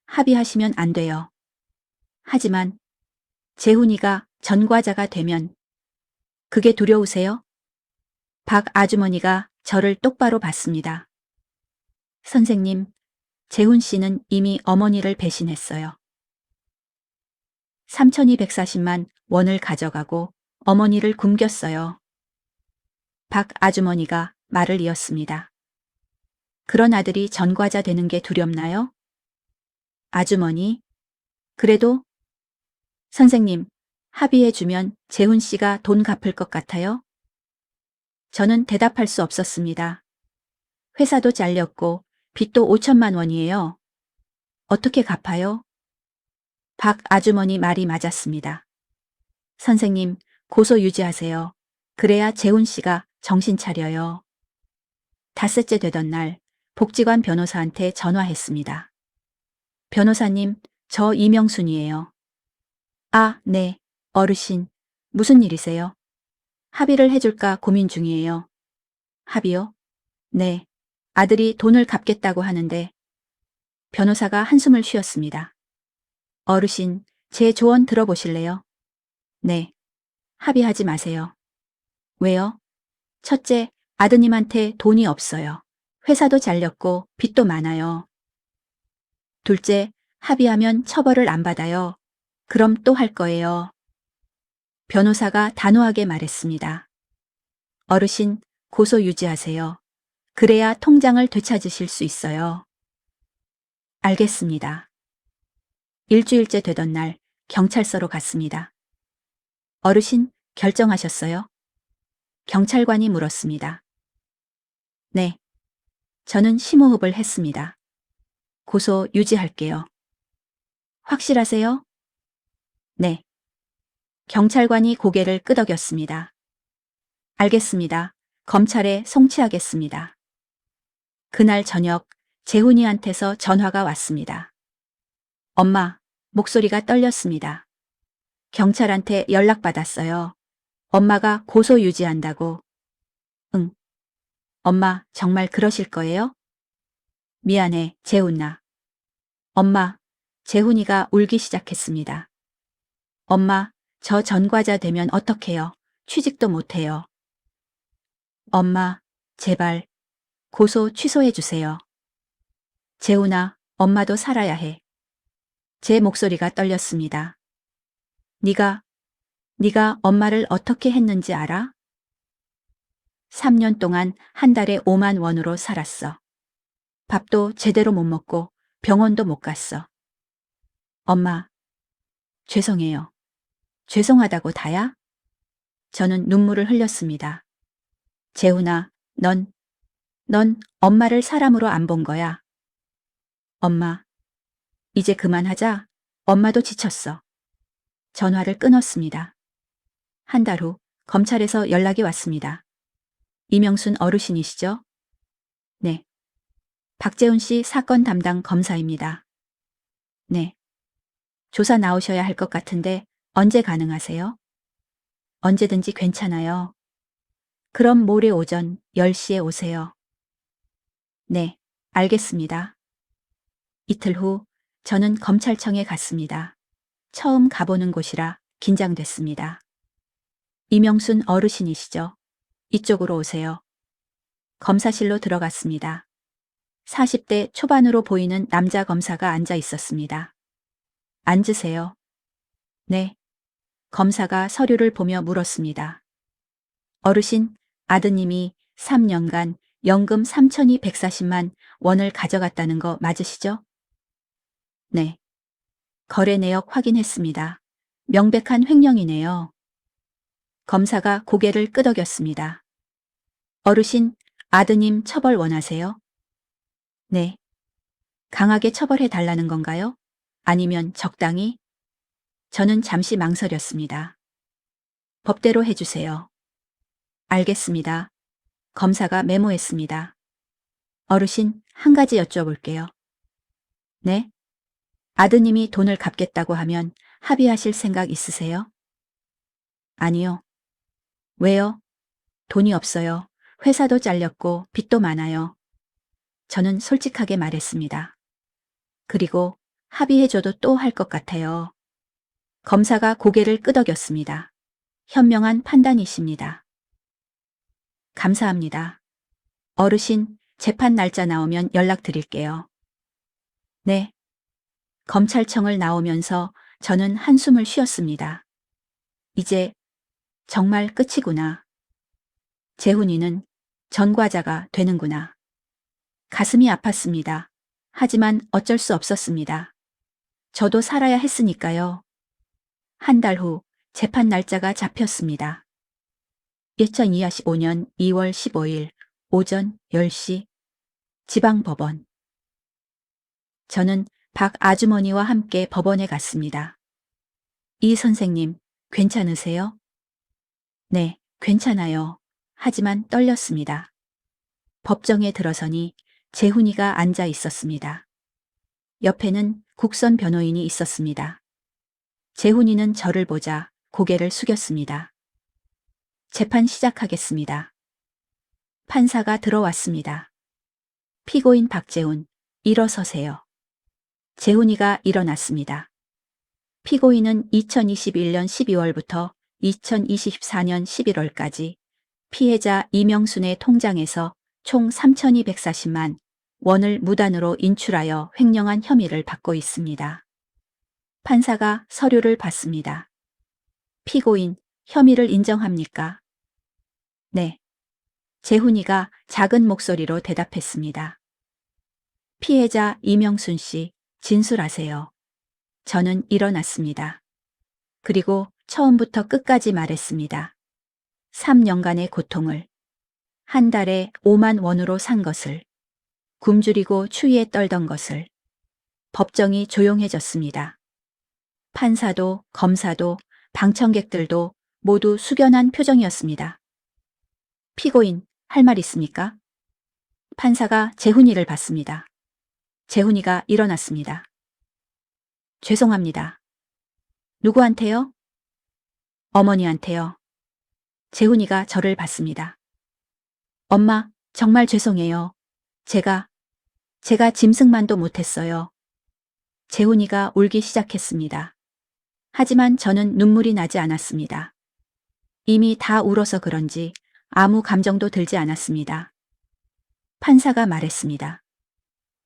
합의하시면 안 돼요. 하지만 재훈이가 전과자가 되면 그게 두려우세요? 박 아주머니가 저를 똑바로 봤습니다. 선생님, 재훈 씨는 이미 어머니를 배신했어요. 3,240만 원을 가져가고 어머니를 굶겼어요. 박 아주머니가 말을 이었습니다. 그런 아들이 전과자 되는 게 두렵나요? 아주머니, 그래도 선생님, 합의해주면 재훈 씨가 돈 갚을 것 같아요? 저는 대답할 수 없었습니다. 회사도 잘렸고 빚도 5천만 원이에요. 어떻게 갚아요? 박 아주머니 말이 맞았습니다. 선생님, 고소 유지하세요. 그래야 재훈 씨가 정신 차려요. 닷새째 되던 날 복지관 변호사한테 전화했습니다. 변호사님, 저 이명순이에요. 아, 네. 어르신, 무슨 일이세요? 합의를 해줄까 고민 중이에요. 합의요? 네. 아들이 돈을 갚겠다고 하는데. 변호사가 한숨을 쉬었습니다. 어르신, 제 조언 들어보실래요? 네. 합의하지 마세요. 왜요? 첫째, 아드님한테 돈이 없어요. 회사도 잘렸고 빚도 많아요. 둘째, 합의하면 처벌을 안 받아요. 그럼 또 할 거예요. 변호사가 단호하게 말했습니다. 어르신, 고소 유지하세요. 그래야 통장을 되찾으실 수 있어요. 알겠습니다. 일주일째 되던 날 경찰서로 갔습니다. 어르신, 결정하셨어요? 경찰관이 물었습니다. 네. 저는 심호흡을 했습니다. 고소 유지할게요. 확실하세요? 네. 경찰관이 고개를 끄덕였습니다. 알겠습니다. 검찰에 송치하겠습니다. 그날 저녁 재훈이한테서 전화가 왔습니다. 엄마, 목소리가 떨렸습니다. 경찰한테 연락받았어요. 엄마가 고소 유지한다고. 응. 엄마, 정말 그러실 거예요? 미안해, 재훈아. 엄마, 재훈이가 울기 시작했습니다. 엄마, 저 전과자 되면 어떡해요? 취직도 못해요. 엄마, 제발 고소 취소해 주세요. 재훈아, 엄마도 살아야 해. 제 목소리가 떨렸습니다. 네가 엄마를 어떻게 했는지 알아? 3년 동안 한 달에 5만 원으로 살았어. 밥도 제대로 못 먹고 병원도 못 갔어. 엄마, 죄송해요. 죄송하다고 다야? 저는 눈물을 흘렸습니다. 재훈아, 넌 엄마를 사람으로 안 본 거야. 엄마, 이제 그만하자. 엄마도 지쳤어. 전화를 끊었습니다. 한 달 후 검찰에서 연락이 왔습니다. 이명순 어르신이시죠? 네. 박재훈 씨 사건 담당 검사입니다. 네. 조사 나오셔야 할 것 같은데 언제 가능하세요? 언제든지 괜찮아요. 그럼 모레 오전 10시에 오세요. 네, 알겠습니다. 이틀 후 저는 검찰청에 갔습니다. 처음 가보는 곳이라 긴장됐습니다. 이명순 어르신이시죠? 이쪽으로 오세요. 검사실로 들어갔습니다. 40대 초반으로 보이는 남자 검사가 앉아 있었습니다. 앉으세요. 네. 검사가 서류를 보며 물었습니다. 어르신, 아드님이 3년간 연금 3,240만 원을 가져갔다는 거 맞으시죠? 네. 거래 내역 확인했습니다. 명백한 횡령이네요. 검사가 고개를 끄덕였습니다. 어르신, 아드님 처벌 원하세요? 네. 강하게 처벌해 달라는 건가요? 아니면 적당히? 저는 잠시 망설였습니다. 법대로 해주세요. 알겠습니다. 검사가 메모했습니다. 어르신, 한 가지 여쭤볼게요. 네? 아드님이 돈을 갚겠다고 하면 합의하실 생각 있으세요? 아니요. 왜요? 돈이 없어요. 회사도 잘렸고 빚도 많아요. 저는 솔직하게 말했습니다. 그리고 합의해줘도 또 할 것 같아요. 검사가 고개를 끄덕였습니다. 현명한 판단이십니다. 감사합니다. 어르신, 재판 날짜 나오면 연락드릴게요. 네. 검찰청을 나오면서 저는 한숨을 쉬었습니다. 이제 정말 끝이구나. 재훈이는 전과자가 되는구나. 가슴이 아팠습니다. 하지만 어쩔 수 없었습니다. 저도 살아야 했으니까요. 한 달 후 재판 날짜가 잡혔습니다. 2025년 2월 15일 오전 10시 지방법원. 저는 박 아주머니와 함께 법원에 갔습니다. 이 선생님, 괜찮으세요? 네, 괜찮아요. 하지만 떨렸습니다. 법정에 들어서니 재훈이가 앉아 있었습니다. 옆에는 국선 변호인이 있었습니다. 재훈이는 저를 보자 고개를 숙였습니다. 재판 시작하겠습니다. 판사가 들어왔습니다. 피고인 박재훈, 일어서세요. 재훈이가 일어났습니다. 피고인은 2021년 12월부터 2024년 11월까지 피해자 이명순의 통장에서 총 3,240만 원을 무단으로 인출하여 횡령한 혐의를 받고 있습니다. 판사가 서류를 받습니다. 피고인, 혐의를 인정합니까? 네. 재훈이가 작은 목소리로 대답했습니다. 피해자 이명순 씨, 진술하세요. 저는 일어났습니다. 그리고 처음부터 끝까지 말했습니다. 3년간의 고통을 한 달에 5만 원으로 산 것을 굶주리고 추위에 떨던 것을 법정이 조용해졌습니다. 판사도 검사도 방청객들도 모두 숙연한 표정이었습니다. 피고인, 할 말 있습니까? 판사가 재훈이를 봤습니다. 재훈이가 일어났습니다. 죄송합니다. 누구한테요? 어머니한테요. 재훈이가 저를 봤습니다. 엄마, 정말 죄송해요. 제가 짐승만도 못했어요. 재훈이가 울기 시작했습니다. 하지만 저는 눈물이 나지 않았습니다. 이미 다 울어서 그런지 아무 감정도 들지 않았습니다. 판사가 말했습니다.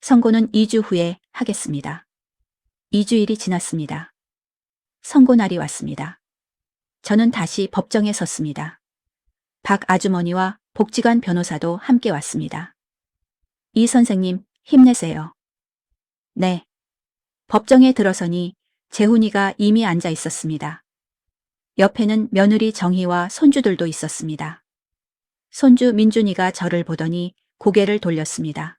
선고는 2주 후에 하겠습니다. 2주일이 지났습니다. 선고날이 왔습니다. 저는 다시 법정에 섰습니다. 박 아주머니와 복지관 변호사도 함께 왔습니다. 이 선생님, 힘내세요. 네. 법정에 들어서니 재훈이가 이미 앉아 있었습니다. 옆에는 며느리 정희와 손주들도 있었습니다. 손주 민준이가 저를 보더니 고개를 돌렸습니다.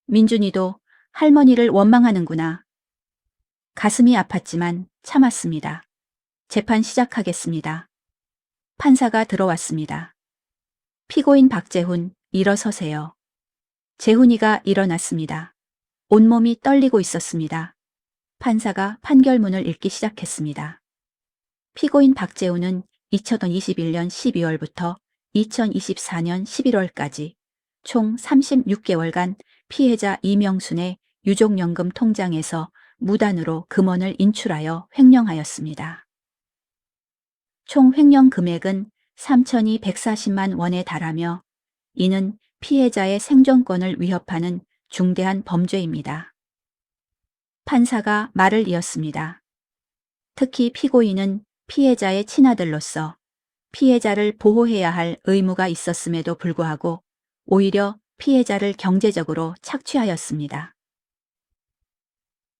민준이도 할머니를 원망하는구나. 가슴이 아팠지만 참았습니다. 재판 시작하겠습니다. 판사가 들어왔습니다. 피고인 박재훈, 일어서세요. 재훈이가 일어났습니다. 온몸이 떨리고 있었습니다. 판사가 판결문을 읽기 시작했습니다. 피고인 박재훈은 2021년 12월부터 2024년 11월까지 총 36개월간 피해자 이명순의 유족연금 통장에서 무단으로 금원을 인출하여 횡령하였습니다. 총 횡령 금액은 3,240만 원에 달하며 이는 피해자의 생존권을 위협하는 중대한 범죄입니다. 판사가 말을 이었습니다. 특히 피고인은 피해자의 친아들로서 피해자를 보호해야 할 의무가 있었음에도 불구하고 오히려 피해자를 경제적으로 착취하였습니다.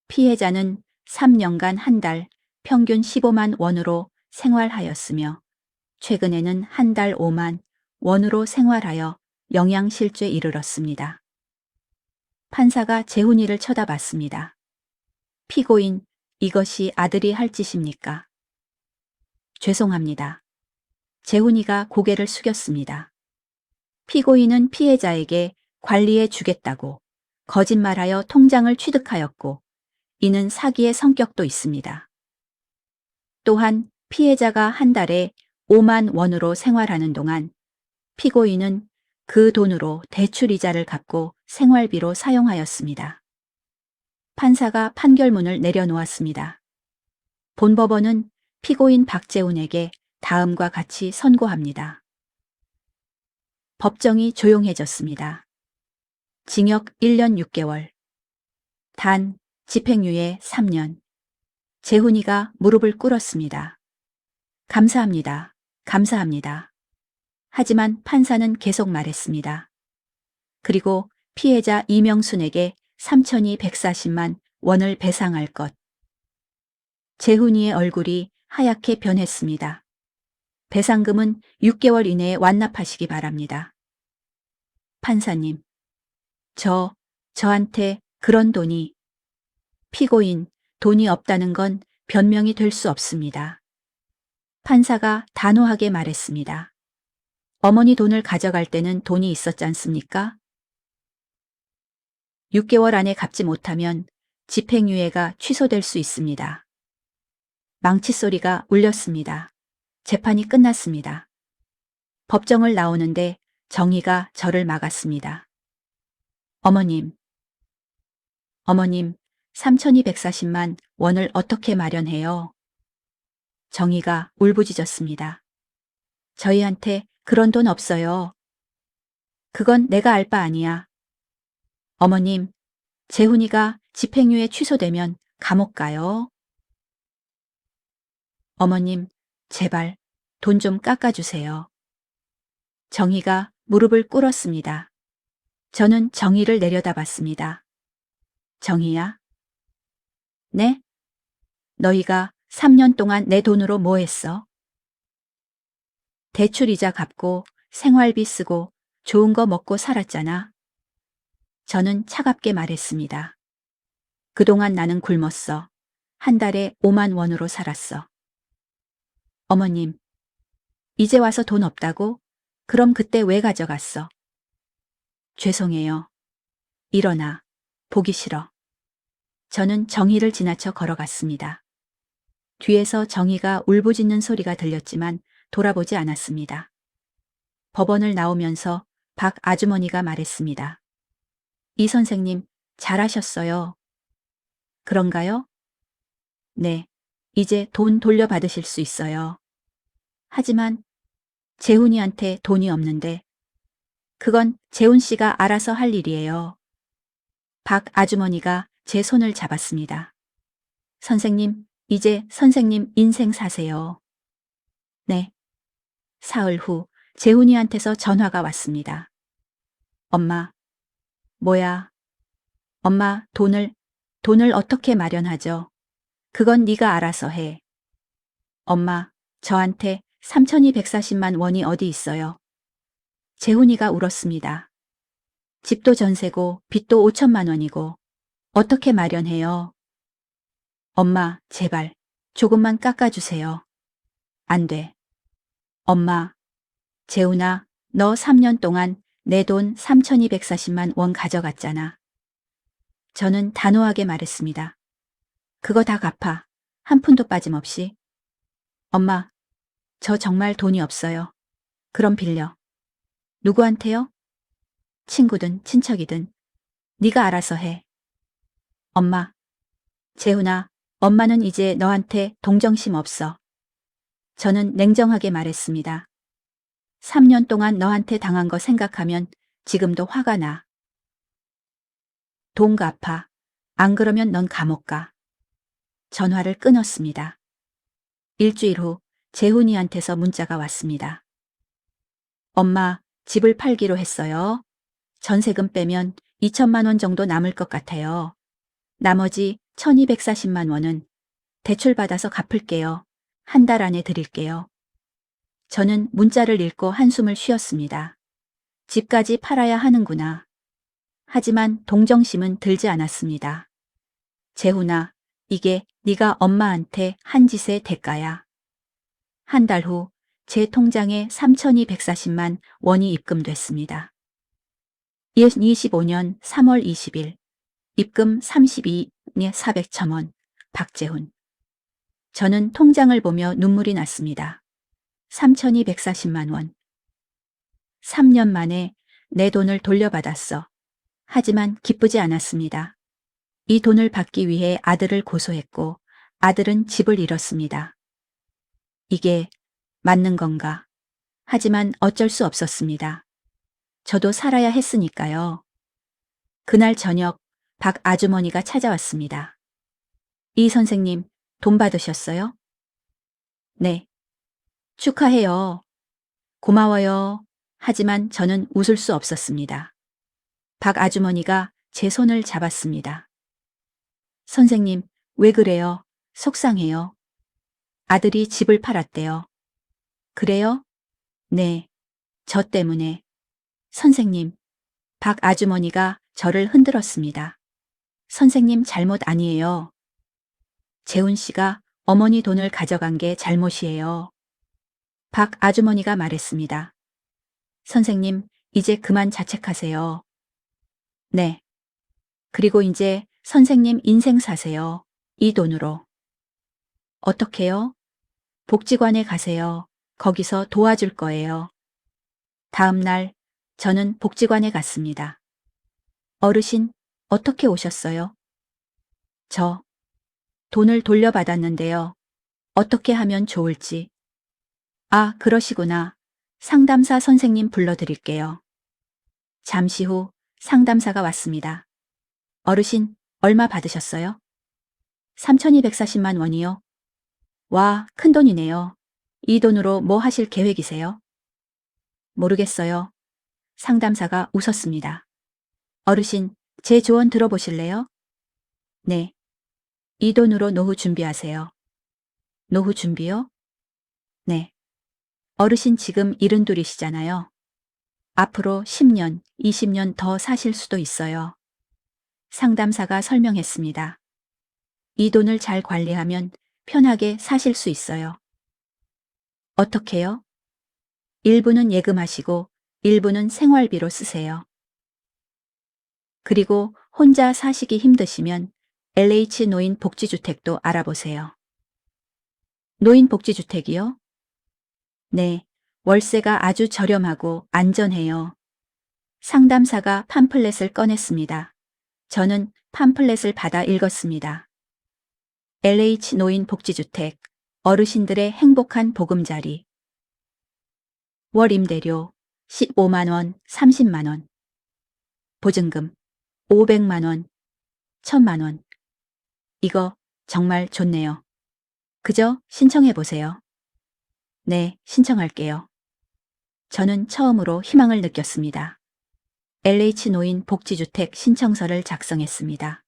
피해자는 3년간 한 달 평균 15만 원으로 생활하였으며 최근에는 한 달 5만 원으로 생활하여 영양실조에 이르렀습니다. 판사가 재훈이를 쳐다봤습니다. 피고인, 이것이 아들이 할 짓입니까? 죄송합니다. 재훈이가 고개를 숙였습니다. 피고인은 피해자에게 관리해 주겠다고 거짓말하여 통장을 취득하였고, 이는 사기의 성격도 있습니다. 또한 피해자가 한 달에 5만 원으로 생활하는 동안 피고인은 그 돈으로 대출이자를 갚고 생활비로 사용하였습니다. 판사가 판결문을 내려놓았습니다. 본법원은 피고인 박재훈에게 다음과 같이 선고합니다. 법정이 조용해졌습니다. 징역 1년 6개월. 단, 집행유예 3년. 재훈이가 무릎을 꿇었습니다. 감사합니다. 감사합니다. 하지만 판사는 계속 말했습니다. 그리고 피해자 이명순에게 3,240만 원을 배상할 것. 재훈이의 얼굴이 하얗게 변했습니다. 배상금은 6개월 이내에 완납하시기 바랍니다. 판사님, 저한테 그런 돈이. 피고인, 돈이 없다는 건 변명이 될 수 없습니다. 판사가 단호하게 말했습니다. 어머니 돈을 가져갈 때는 돈이 있었지 않습니까? 6개월 안에 갚지 못하면 집행유예가 취소될 수 있습니다. 망치 소리가 울렸습니다. 재판이 끝났습니다. 법정을 나오는데 정희가 저를 막았습니다. 어머님, 3,240만 원을 어떻게 마련해요? 정희가 울부짖었습니다. 저희한테 그런 돈 없어요. 그건 내가 알 바 아니야. 어머님, 재훈이가 집행유예 취소되면 감옥 가요. 어머님, 제발 돈 좀 깎아주세요. 정희가 무릎을 꿇었습니다. 저는 정희를 내려다봤습니다. 정희야? 네? 너희가 3년 동안 내 돈으로 뭐 했어? 대출이자 갚고 생활비 쓰고 좋은 거 먹고 살았잖아. 저는 차갑게 말했습니다. 그동안 나는 굶었어. 한 달에 5만 원으로 살았어. 어머님, 이제 와서 돈 없다고? 그럼 그때 왜 가져갔어? 죄송해요. 일어나. 보기 싫어. 저는 정희를 지나쳐 걸어갔습니다. 뒤에서 정희가 울부짖는 소리가 들렸지만 돌아보지 않았습니다. 법원을 나오면서 박 아주머니가 말했습니다. 이 선생님, 잘하셨어요. 그런가요? 네, 이제 돈 돌려받으실 수 있어요. 하지만 재훈이한테 돈이 없는데 그건 재훈 씨가 알아서 할 일이에요. 박 아주머니가 제 손을 잡았습니다. 선생님, 이제 선생님 인생 사세요. 네. 사흘 후 재훈이한테서 전화가 왔습니다. 엄마. 뭐야? 엄마, 돈을 어떻게 마련하죠? 그건 네가 알아서 해. 엄마, 저한테 3,240만 원이 어디 있어요? 재훈이가 울었습니다. 집도 전세고 빚도 5천만 원이고 어떻게 마련해요? 엄마, 제발 조금만 깎아주세요. 안 돼. 엄마, 재훈아, 너 3년 동안 내 돈 3,240만 원 가져갔잖아. 저는 단호하게 말했습니다. 그거 다 갚아. 한 푼도 빠짐없이. 엄마, 저 정말 돈이 없어요. 그럼 빌려. 누구한테요? 친구든 친척이든. 네가 알아서 해. 엄마, 재훈아, 엄마는 이제 너한테 동정심 없어. 저는 냉정하게 말했습니다. 3년 동안 너한테 당한 거 생각하면 지금도 화가 나. 돈 갚아. 안 그러면 넌 감옥 가. 전화를 끊었습니다. 일주일 후 재훈이한테서 문자가 왔습니다. 엄마, 집을 팔기로 했어요. 전세금 빼면 2천만 원 정도 남을 것 같아요. 나머지 1,240만 원은 대출받아서 갚을게요. 한 달 안에 드릴게요. 저는 문자를 읽고 한숨을 쉬었습니다. 집까지 팔아야 하는구나. 하지만 동정심은 들지 않았습니다. 재훈아, 이게 네가 엄마한테 한 짓의 대가야. 한 달 후 제 통장에 3,240만 원이 입금됐습니다. 2025년 3월 20일 입금 32에 400,000원 박재훈. 저는 통장을 보며 눈물이 났습니다. 3,240만 원. 3년 만에 내 돈을 돌려받았어. 하지만 기쁘지 않았습니다. 이 돈을 받기 위해 아들을 고소했고 아들은 집을 잃었습니다. 이게 맞는 건가? 하지만 어쩔 수 없었습니다. 저도 살아야 했으니까요. 그날 저녁 박 아주머니가 찾아왔습니다. 이 선생님, 돈 받으셨어요? 네. 축하해요. 고마워요. 하지만 저는 웃을 수 없었습니다. 박 아주머니가 제 손을 잡았습니다. 선생님, 왜 그래요? 속상해요. 아들이 집을 팔았대요. 그래요? 네. 저 때문에. 선생님, 박 아주머니가 저를 흔들었습니다. 선생님 잘못 아니에요. 재훈 씨가 어머니 돈을 가져간 게 잘못이에요. 박 아주머니가 말했습니다. 선생님, 이제 그만 자책하세요. 네. 그리고 이제 선생님 인생 사세요. 이 돈으로. 어떻게요? 복지관에 가세요. 거기서 도와줄 거예요. 다음 날 저는 복지관에 갔습니다. 어르신, 어떻게 오셨어요? 저 돈을 돌려받았는데요. 어떻게 하면 좋을지. 아, 그러시구나. 상담사 선생님 불러드릴게요. 잠시 후 상담사가 왔습니다. 어르신, 얼마 받으셨어요? 3,240만 원이요. 와, 큰 돈이네요. 이 돈으로 뭐 하실 계획이세요? 모르겠어요. 상담사가 웃었습니다. 어르신, 제 조언 들어보실래요? 네. 이 돈으로 노후 준비하세요. 노후 준비요? 네. 어르신 지금 72이시잖아요. 앞으로 10년, 20년 더 사실 수도 있어요. 상담사가 설명했습니다. 이 돈을 잘 관리하면 편하게 사실 수 있어요. 어떻게요? 일부는 예금하시고 일부는 생활비로 쓰세요. 그리고 혼자 사시기 힘드시면 LH 노인 복지주택도 알아보세요. 노인 복지주택이요? 네, 월세가 아주 저렴하고 안전해요. 상담사가 팜플렛을 꺼냈습니다. 저는 팜플렛을 받아 읽었습니다. LH 노인 복지주택, 어르신들의 행복한 보금자리. 월 임대료 15만 원, 30만 원. 보증금 500만 원, 1000만 원. 이거 정말 좋네요. 그저 신청해 보세요. 네, 신청할게요. 저는 처음으로 희망을 느꼈습니다. LH 노인 복지주택 신청서를 작성했습니다.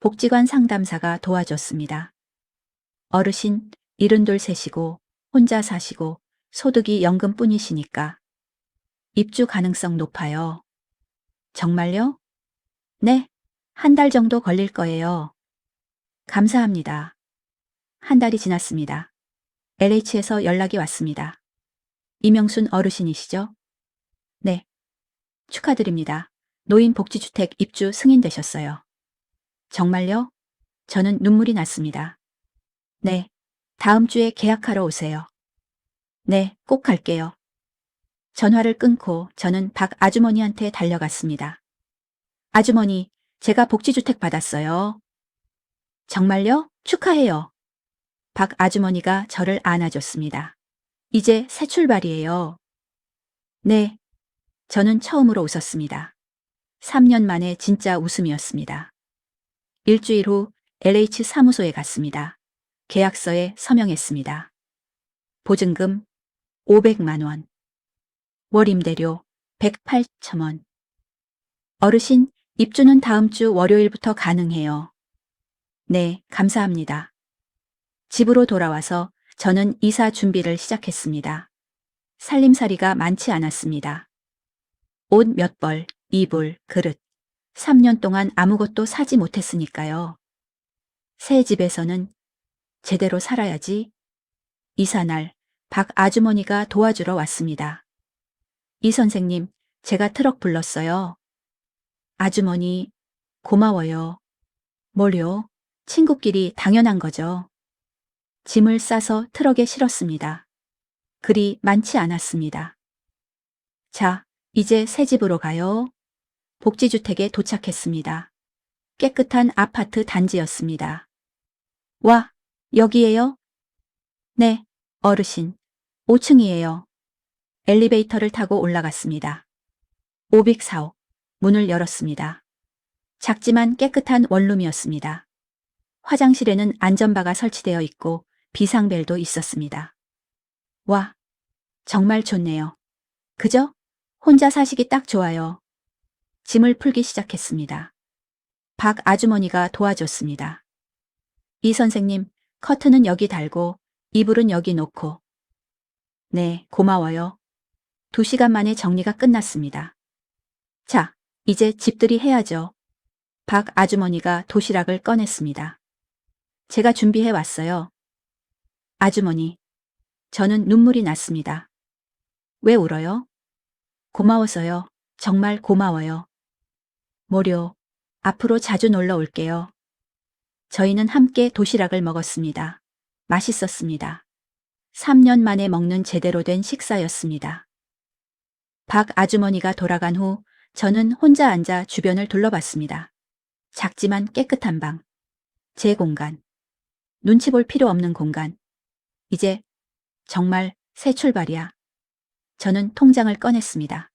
복지관 상담사가 도와줬습니다. 어르신 72세시고 혼자 사시고 소득이 연금뿐이시니까 입주 가능성 높아요. 정말요? 네, 한 달 정도 걸릴 거예요. 감사합니다. 한 달이 지났습니다. LH에서 연락이 왔습니다. 이명순 어르신이시죠? 네. 축하드립니다. 노인복지주택 입주 승인되셨어요. 정말요? 저는 눈물이 났습니다. 네. 다음 주에 계약하러 오세요. 네, 꼭 갈게요. 전화를 끊고 저는 박 아주머니한테 달려갔습니다. 아주머니, 제가 복지주택 받았어요. 정말요? 축하해요. 박 아주머니가 저를 안아줬습니다. 이제 새 출발이에요. 네. 저는 처음으로 웃었습니다. 3년 만에 진짜 웃음이었습니다. 일주일 후 LH 사무소에 갔습니다. 계약서에 서명했습니다. 보증금 500만 원. 월 임대료 108,000원. 어르신, 입주는 다음 주 월요일부터 가능해요. 네, 감사합니다. 집으로 돌아와서 저는 이사 준비를 시작했습니다. 살림살이가 많지 않았습니다. 옷 몇 벌, 이불, 그릇. 3년 동안 아무것도 사지 못했으니까요. 새 집에서는 제대로 살아야지. 이사날, 박 아주머니가 도와주러 왔습니다. 이 선생님, 제가 트럭 불렀어요. 아주머니, 고마워요. 뭘요? 친구끼리 당연한 거죠. 짐을 싸서 트럭에 실었습니다. 그리 많지 않았습니다. 자, 이제 새 집으로 가요. 복지주택에 도착했습니다. 깨끗한 아파트 단지였습니다. 와, 여기에요? 네, 어르신. 5층이에요. 엘리베이터를 타고 올라갔습니다. 504호. 문을 열었습니다. 작지만 깨끗한 원룸이었습니다. 화장실에는 안전바가 설치되어 있고 비상벨도 있었습니다. 와, 정말 좋네요. 그죠? 혼자 사시기 딱 좋아요. 짐을 풀기 시작했습니다. 박 아주머니가 도와줬습니다. 이 선생님, 커튼은 여기 달고 이불은 여기 놓고. 네, 고마워요. 2시간 만에 정리가 끝났습니다. 자, 이제 집들이 해야죠. 박 아주머니가 도시락을 꺼냈습니다. 제가 준비해 왔어요. 아주머니, 저는 눈물이 났습니다. 왜 울어요? 고마워서요. 정말 고마워요. 뭐려, 앞으로 자주 놀러 올게요. 저희는 함께 도시락을 먹었습니다. 맛있었습니다. 3년 만에 먹는 제대로 된 식사였습니다. 박 아주머니가 돌아간 후 저는 혼자 앉아 주변을 둘러봤습니다. 작지만 깨끗한 방. 제 공간. 눈치 볼 필요 없는 공간. 이제 정말 새 출발이야. 저는 통장을 꺼냈습니다.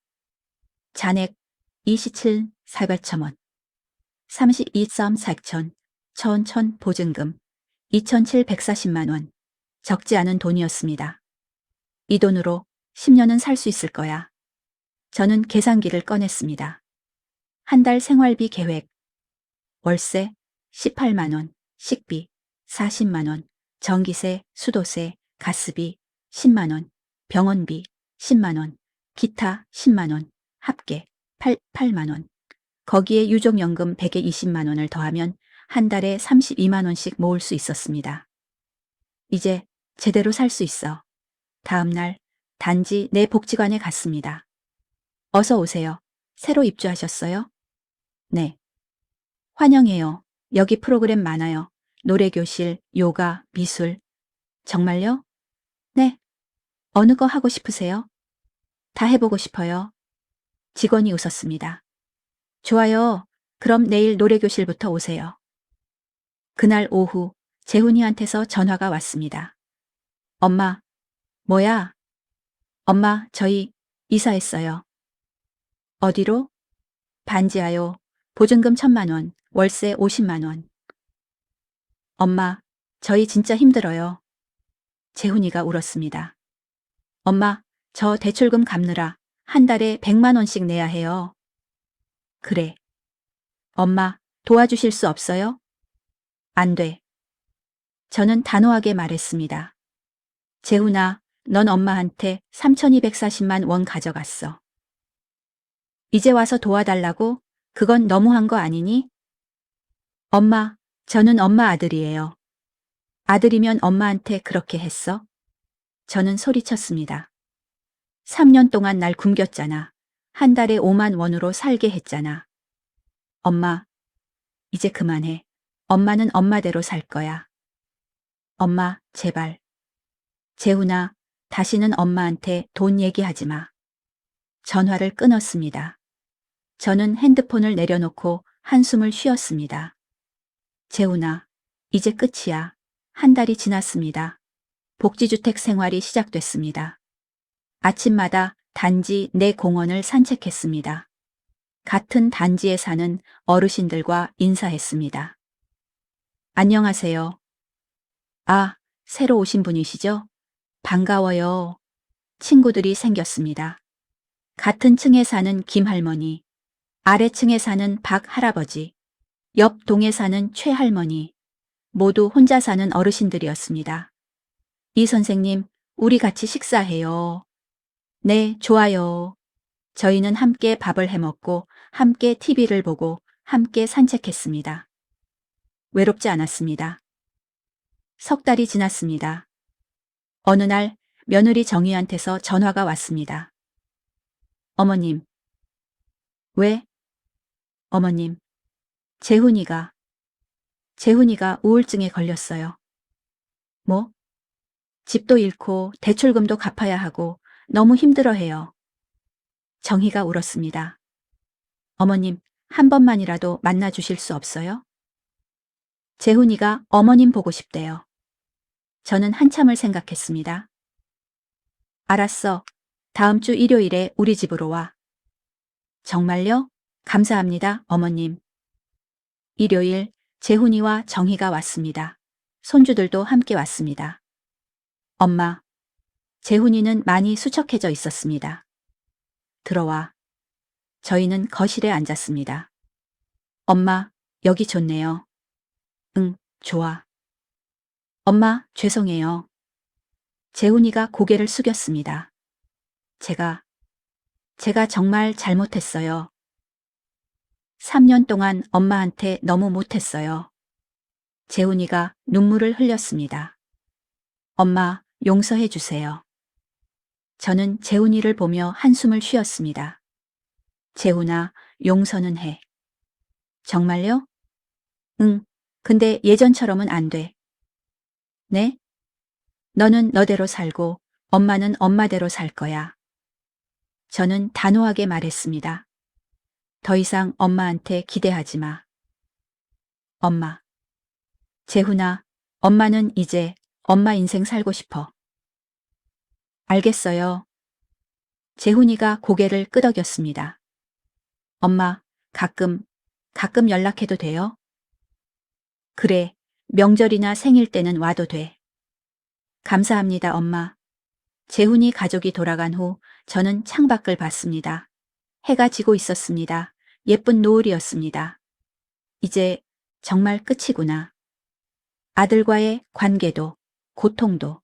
잔액 27, 400천 원. 32썸 4천, 1,000 보증금, 2,740만 원. 적지 않은 돈이었습니다. 이 돈으로 10년은 살 수 있을 거야. 저는 계산기를 꺼냈습니다. 한 달 생활비 계획. 월세 18만 원, 식비 40만 원, 전기세, 수도세, 가스비 10만 원, 병원비 10만 원, 기타 10만 원, 합계 8만 원. 거기에 유족연금 120만 원을 더하면 한 달에 32만 원씩 모을 수 있었습니다. 이제 제대로 살 수 있어. 다음 날 단지 내 복지관에 갔습니다. 어서 오세요. 새로 입주하셨어요? 네. 환영해요. 여기 프로그램 많아요. 노래교실, 요가, 미술. 정말요? 네. 어느 거 하고 싶으세요? 다 해보고 싶어요. 직원이 웃었습니다. 좋아요. 그럼 내일 노래교실부터 오세요. 그날 오후 재훈이한테서 전화가 왔습니다. 엄마. 뭐야? 엄마, 저희 이사했어요. 어디로? 반지하요. 보증금 1,000만 원, 월세 50만 원. 엄마, 저희 진짜 힘들어요. 재훈이가 울었습니다. 엄마, 저 대출금 갚느라 한 달에 100만 원씩 내야 해요. 그래. 엄마, 도와주실 수 없어요? 안 돼. 저는 단호하게 말했습니다. 재훈아, 넌 엄마한테 3,240만 원 가져갔어. 이제 와서 도와달라고? 그건 너무한 거 아니니? 엄마, 저는 엄마 아들이에요. 아들이면 엄마한테 그렇게 했어? 저는 소리쳤습니다. 3년 동안 날 굶겼잖아. 한 달에 5만 원으로 살게 했잖아. 엄마, 이제 그만해. 엄마는 엄마대로 살 거야. 엄마, 제발. 재훈아, 다시는 엄마한테 돈 얘기하지 마. 전화를 끊었습니다. 저는 핸드폰을 내려놓고 한숨을 쉬었습니다. 재훈아, 이제 끝이야. 한 달이 지났습니다. 복지주택 생활이 시작됐습니다. 아침마다 단지 내 공원을 산책했습니다. 같은 단지에 사는 어르신들과 인사했습니다. 안녕하세요. 아, 새로 오신 분이시죠? 반가워요. 친구들이 생겼습니다. 같은 층에 사는 김할머니, 아래층에 사는 박할아버지, 옆 동에 사는 최할머니, 모두 혼자 사는 어르신들이었습니다. 이 선생님, 우리 같이 식사해요. 네, 좋아요. 저희는 함께 밥을 해 먹고, 함께 TV를 보고, 함께 산책했습니다. 외롭지 않았습니다. 석 달이 지났습니다. 어느 날 며느리 정희한테서 전화가 왔습니다. 어머님. 왜? 어머님. 재훈이가 우울증에 걸렸어요. 뭐? 집도 잃고 대출금도 갚아야 하고 너무 힘들어해요. 정희가 울었습니다. 어머님, 한 번만이라도 만나 주실 수 없어요? 재훈이가 어머님 보고 싶대요. 저는 한참을 생각했습니다. 알았어. 다음 주 일요일에 우리 집으로 와. 정말요? 감사합니다, 어머님. 일요일, 재훈이와 정희가 왔습니다. 손주들도 함께 왔습니다. 엄마, 재훈이는 많이 수척해져 있었습니다. 들어와. 저희는 거실에 앉았습니다. 엄마, 여기 좋네요. 응, 좋아. 엄마, 죄송해요. 재훈이가 고개를 숙였습니다. 제가 정말 잘못했어요. 3년 동안 엄마한테 너무 못했어요. 재훈이가 눈물을 흘렸습니다. 엄마, 용서해 주세요. 저는 재훈이를 보며 한숨을 쉬었습니다. 재훈아, 용서는 해. 정말요? 응, 근데 예전처럼은 안 돼. 네? 너는 너대로 살고 엄마는 엄마대로 살 거야. 저는 단호하게 말했습니다. 더 이상 엄마한테 기대하지 마. 엄마. 재훈아, 엄마는 이제 엄마 인생 살고 싶어. 알겠어요. 재훈이가 고개를 끄덕였습니다. 엄마, 가끔 연락해도 돼요? 그래, 명절이나 생일 때는 와도 돼. 감사합니다, 엄마. 재훈이 가족이 돌아간 후 저는 창밖을 봤습니다. 해가 지고 있었습니다. 예쁜 노을이었습니다. 이제 정말 끝이구나. 아들과의 관계도, 고통도.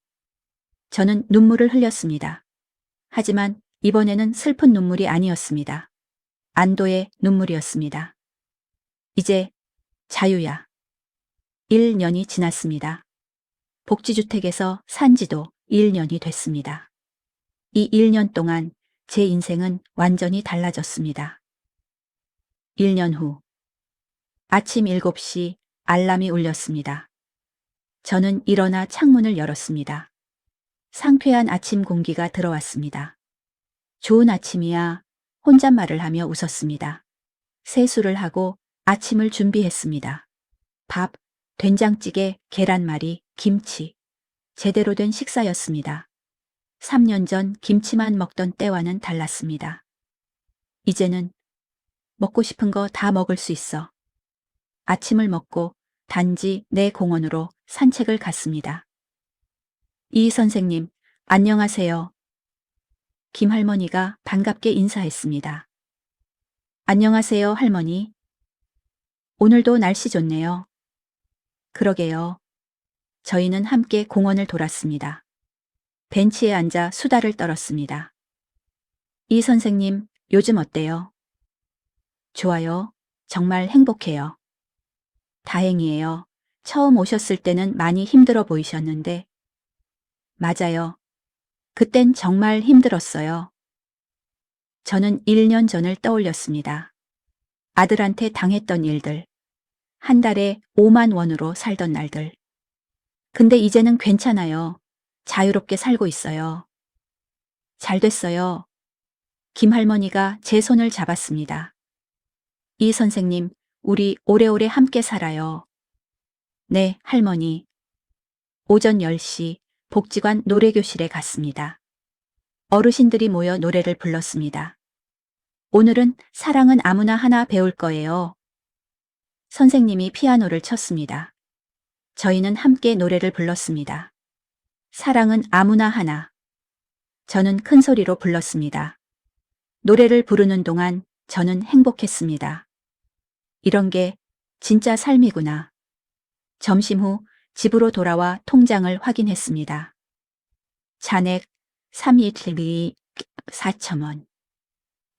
저는 눈물을 흘렸습니다. 하지만 이번에는 슬픈 눈물이 아니었습니다. 안도의 눈물이었습니다. 이제 자유야. 1년이 지났습니다. 복지주택에서 산 지도 1년이 됐습니다. 이 1년 동안 제 인생은 완전히 달라졌습니다. 1년 후. 아침 7시 알람이 울렸습니다. 저는 일어나 창문을 열었습니다. 상쾌한 아침 공기가 들어왔습니다. 좋은 아침이야. 혼잣말을 하며 웃었습니다. 세수를 하고 아침을 준비했습니다. 밥, 된장찌개, 계란말이, 김치. 제대로 된 식사였습니다. 3년 전 김치만 먹던 때와는 달랐습니다. 이제는 먹고 싶은 거 다 먹을 수 있어. 아침을 먹고 단지 내 공원으로 산책을 갔습니다. 이 선생님, 안녕하세요. 김 할머니가 반갑게 인사했습니다. 안녕하세요, 할머니. 오늘도 날씨 좋네요. 그러게요. 저희는 함께 공원을 돌았습니다. 벤치에 앉아 수다를 떨었습니다. 이 선생님, 요즘 어때요? 좋아요. 정말 행복해요. 다행이에요. 처음 오셨을 때는 많이 힘들어 보이셨는데. 맞아요. 그땐 정말 힘들었어요. 저는 1년 전을 떠올렸습니다. 아들한테 당했던 일들. 한 달에 5만 원으로 살던 날들. 근데 이제는 괜찮아요. 자유롭게 살고 있어요. 잘 됐어요. 김 할머니가 제 손을 잡았습니다. 이 선생님, 우리 오래오래 함께 살아요. 네, 할머니. 오전 10시 복지관 노래교실에 갔습니다. 어르신들이 모여 노래를 불렀습니다. 오늘은 사랑은 아무나 하나 배울 거예요. 선생님이 피아노를 쳤습니다. 저희는 함께 노래를 불렀습니다. 사랑은 아무나 하나. 저는 큰 소리로 불렀습니다. 노래를 부르는 동안 저는 행복했습니다. 이런 게 진짜 삶이구나. 점심 후 집으로 돌아와 통장을 확인했습니다. 잔액 312 4,000원.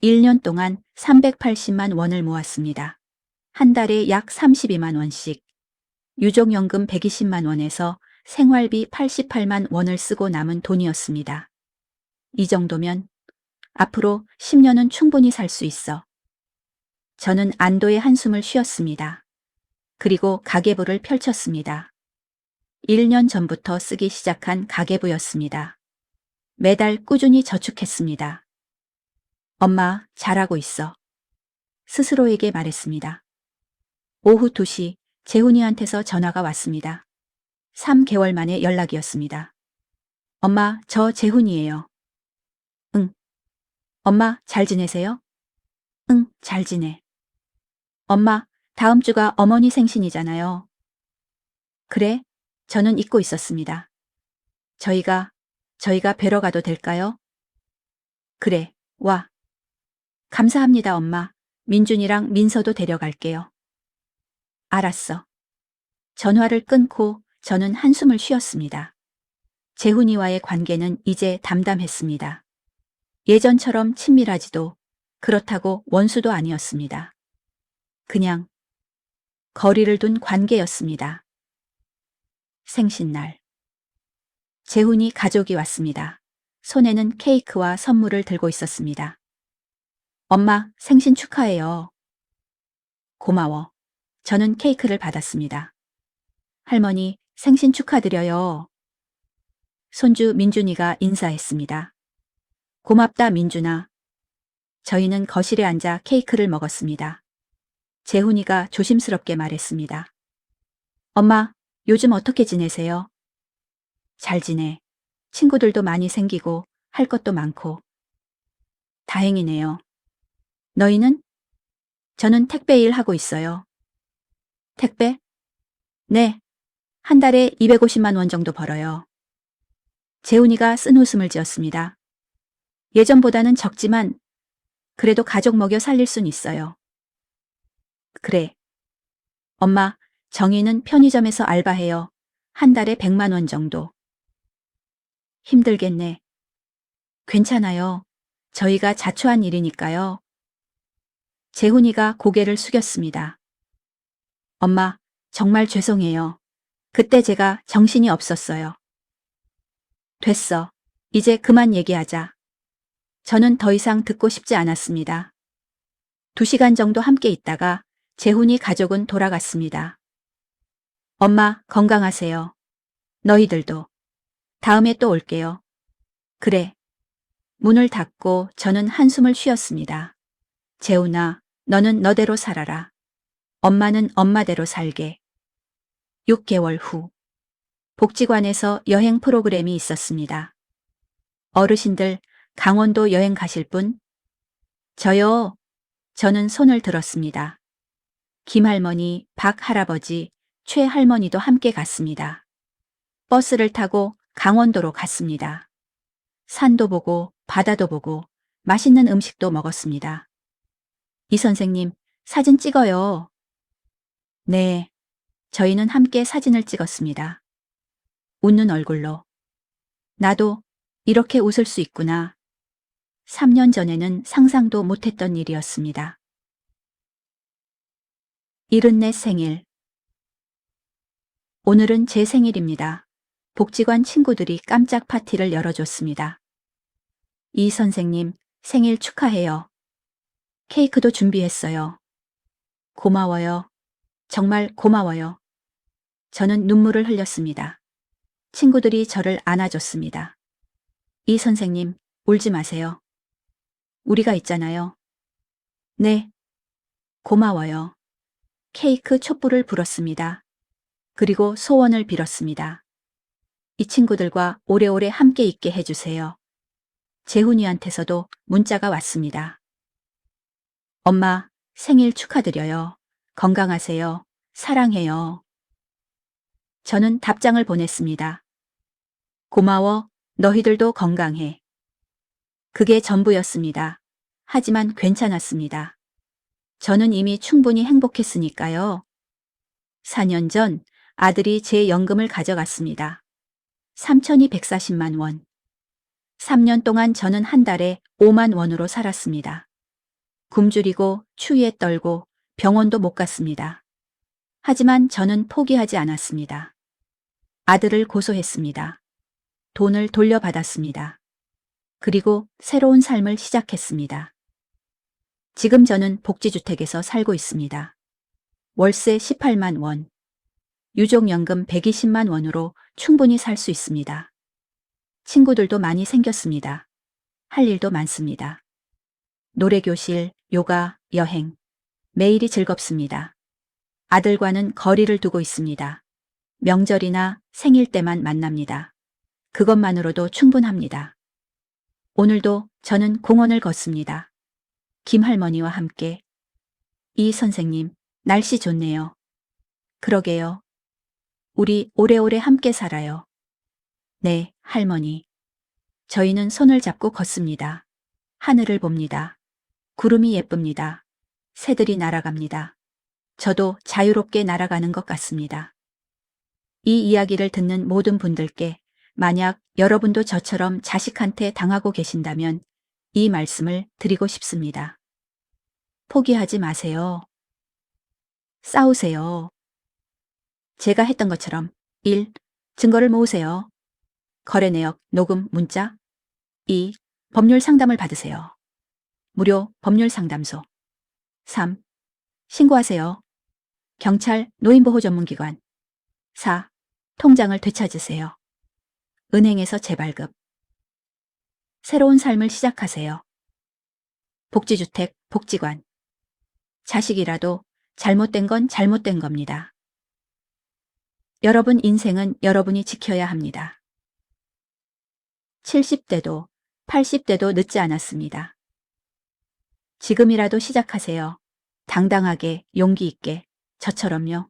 1년 동안 380만 원을 모았습니다. 한 달에 약 32만 원씩. 유족연금 120만 원에서 생활비 88만 원을 쓰고 남은 돈이었습니다. 이 정도면 앞으로 10년은 충분히 살 수 있어. 저는 안도의 한숨을 쉬었습니다. 그리고 가계부를 펼쳤습니다. 1년 전부터 쓰기 시작한 가계부였습니다. 매달 꾸준히 저축했습니다. 엄마, 잘하고 있어. 스스로에게 말했습니다. 오후 2시 재훈이한테서 전화가 왔습니다. 3개월 만에 연락이었습니다. 엄마, 저 재훈이에요. 응. 엄마, 잘 지내세요? 응, 잘 지내. 엄마, 다음 주가 어머니 생신이잖아요. 그래? 저는 잊고 있었습니다. 저희가 뵈러 가도 될까요? 그래, 와. 감사합니다, 엄마. 민준이랑 민서도 데려갈게요. 알았어. 전화를 끊고 저는 한숨을 쉬었습니다. 재훈이와의 관계는 이제 담담했습니다. 예전처럼 친밀하지도 그렇다고 원수도 아니었습니다. 그냥 거리를 둔 관계였습니다. 생신날. 재훈이 가족이 왔습니다. 손에는 케이크와 선물을 들고 있었습니다. 엄마, 생신 축하해요. 고마워. 저는 케이크를 받았습니다. 할머니, 생신 축하드려요. 손주 민준이가 인사했습니다. 고맙다, 민준아. 저희는 거실에 앉아 케이크를 먹었습니다. 재훈이가 조심스럽게 말했습니다. 엄마, 요즘 어떻게 지내세요? 잘 지내. 친구들도 많이 생기고 할 것도 많고. 다행이네요. 너희는? 저는 택배 일 하고 있어요. 택배? 네. 한 달에 250만 원 정도 벌어요. 재훈이가 쓴 웃음을 지었습니다. 예전보다는 적지만 그래도 가족 먹여 살릴 순 있어요. 그래. 엄마, 정희는 편의점에서 알바해요. 한 달에 100만 원 정도. 힘들겠네. 괜찮아요. 저희가 자초한 일이니까요. 재훈이가 고개를 숙였습니다. 엄마, 정말 죄송해요. 그때 제가 정신이 없었어요. 됐어. 이제 그만 얘기하자. 저는 더 이상 듣고 싶지 않았습니다. 2시간 정도 함께 있다가 재훈이 가족은 돌아갔습니다. 엄마, 건강하세요. 너희들도. 다음에 또 올게요. 그래. 문을 닫고 저는 한숨을 쉬었습니다. 재훈아, 너는 너대로 살아라. 엄마는 엄마대로 살게. 6개월 후. 복지관에서 여행 프로그램이 있었습니다. 어르신들 강원도 여행 가실 분? 저요. 저는 손을 들었습니다. 김할머니, 박할아버지, 최할머니도 함께 갔습니다. 버스를 타고 강원도로 갔습니다. 산도 보고 바다도 보고 맛있는 음식도 먹었습니다. 이 선생님, 사진 찍어요. 네. 저희는 함께 사진을 찍었습니다. 웃는 얼굴로. 나도 이렇게 웃을 수 있구나. 3년 전에는 상상도 못했던 일이었습니다. 74 생일. 오늘은 제 생일입니다. 복지관 친구들이 깜짝 파티를 열어줬습니다. 이 선생님, 생일 축하해요. 케이크도 준비했어요. 고마워요. 정말 고마워요. 저는 눈물을 흘렸습니다. 친구들이 저를 안아줬습니다. 이 선생님, 울지 마세요. 우리가 있잖아요. 네. 고마워요. 케이크 촛불을 불었습니다. 그리고 소원을 빌었습니다. 이 친구들과 오래오래 함께 있게 해주세요. 재훈이한테서도 문자가 왔습니다. 엄마, 생일 축하드려요. 건강하세요. 사랑해요. 저는 답장을 보냈습니다. 고마워. 너희들도 건강해. 그게 전부였습니다. 하지만 괜찮았습니다. 저는 이미 충분히 행복했으니까요. 4년 전 아들이 제 연금을 가져갔습니다. 3,240만 원. 3년 동안 저는 한 달에 5만 원으로 살았습니다. 굶주리고 추위에 떨고 병원도 못 갔습니다. 하지만 저는 포기하지 않았습니다. 아들을 고소했습니다. 돈을 돌려받았습니다. 그리고 새로운 삶을 시작했습니다. 지금 저는 복지주택에서 살고 있습니다. 월세 18만 원, 유족연금 120만 원으로 충분히 살 수 있습니다. 친구들도 많이 생겼습니다. 할 일도 많습니다. 노래교실, 요가, 여행. 매일이 즐겁습니다. 아들과는 거리를 두고 있습니다. 명절이나 생일 때만 만납니다. 그것만으로도 충분합니다. 오늘도 저는 공원을 걷습니다. 김할머니와 함께. 이 선생님, 날씨 좋네요. 그러게요. 우리 오래오래 함께 살아요. 네, 할머니. 저희는 손을 잡고 걷습니다. 하늘을 봅니다. 구름이 예쁩니다. 새들이 날아갑니다. 저도 자유롭게 날아가는 것 같습니다. 이 이야기를 듣는 모든 분들께 만약 여러분도 저처럼 자식한테 당하고 계신다면 이 말씀을 드리고 싶습니다. 포기하지 마세요. 싸우세요. 제가 했던 것처럼 1. 증거를 모으세요. 거래 내역, 녹음, 문자. 2. 법률 상담을 받으세요. 무료 법률 상담소. 3. 신고하세요. 경찰, 노인보호 전문기관. 4. 통장을 되찾으세요. 은행에서 재발급. 새로운 삶을 시작하세요. 복지주택, 복지관. 자식이라도 잘못된 건 잘못된 겁니다. 여러분 인생은 여러분이 지켜야 합니다. 70대도 80대도 늦지 않았습니다. 지금이라도 시작하세요. 당당하게, 용기 있게, 저처럼요.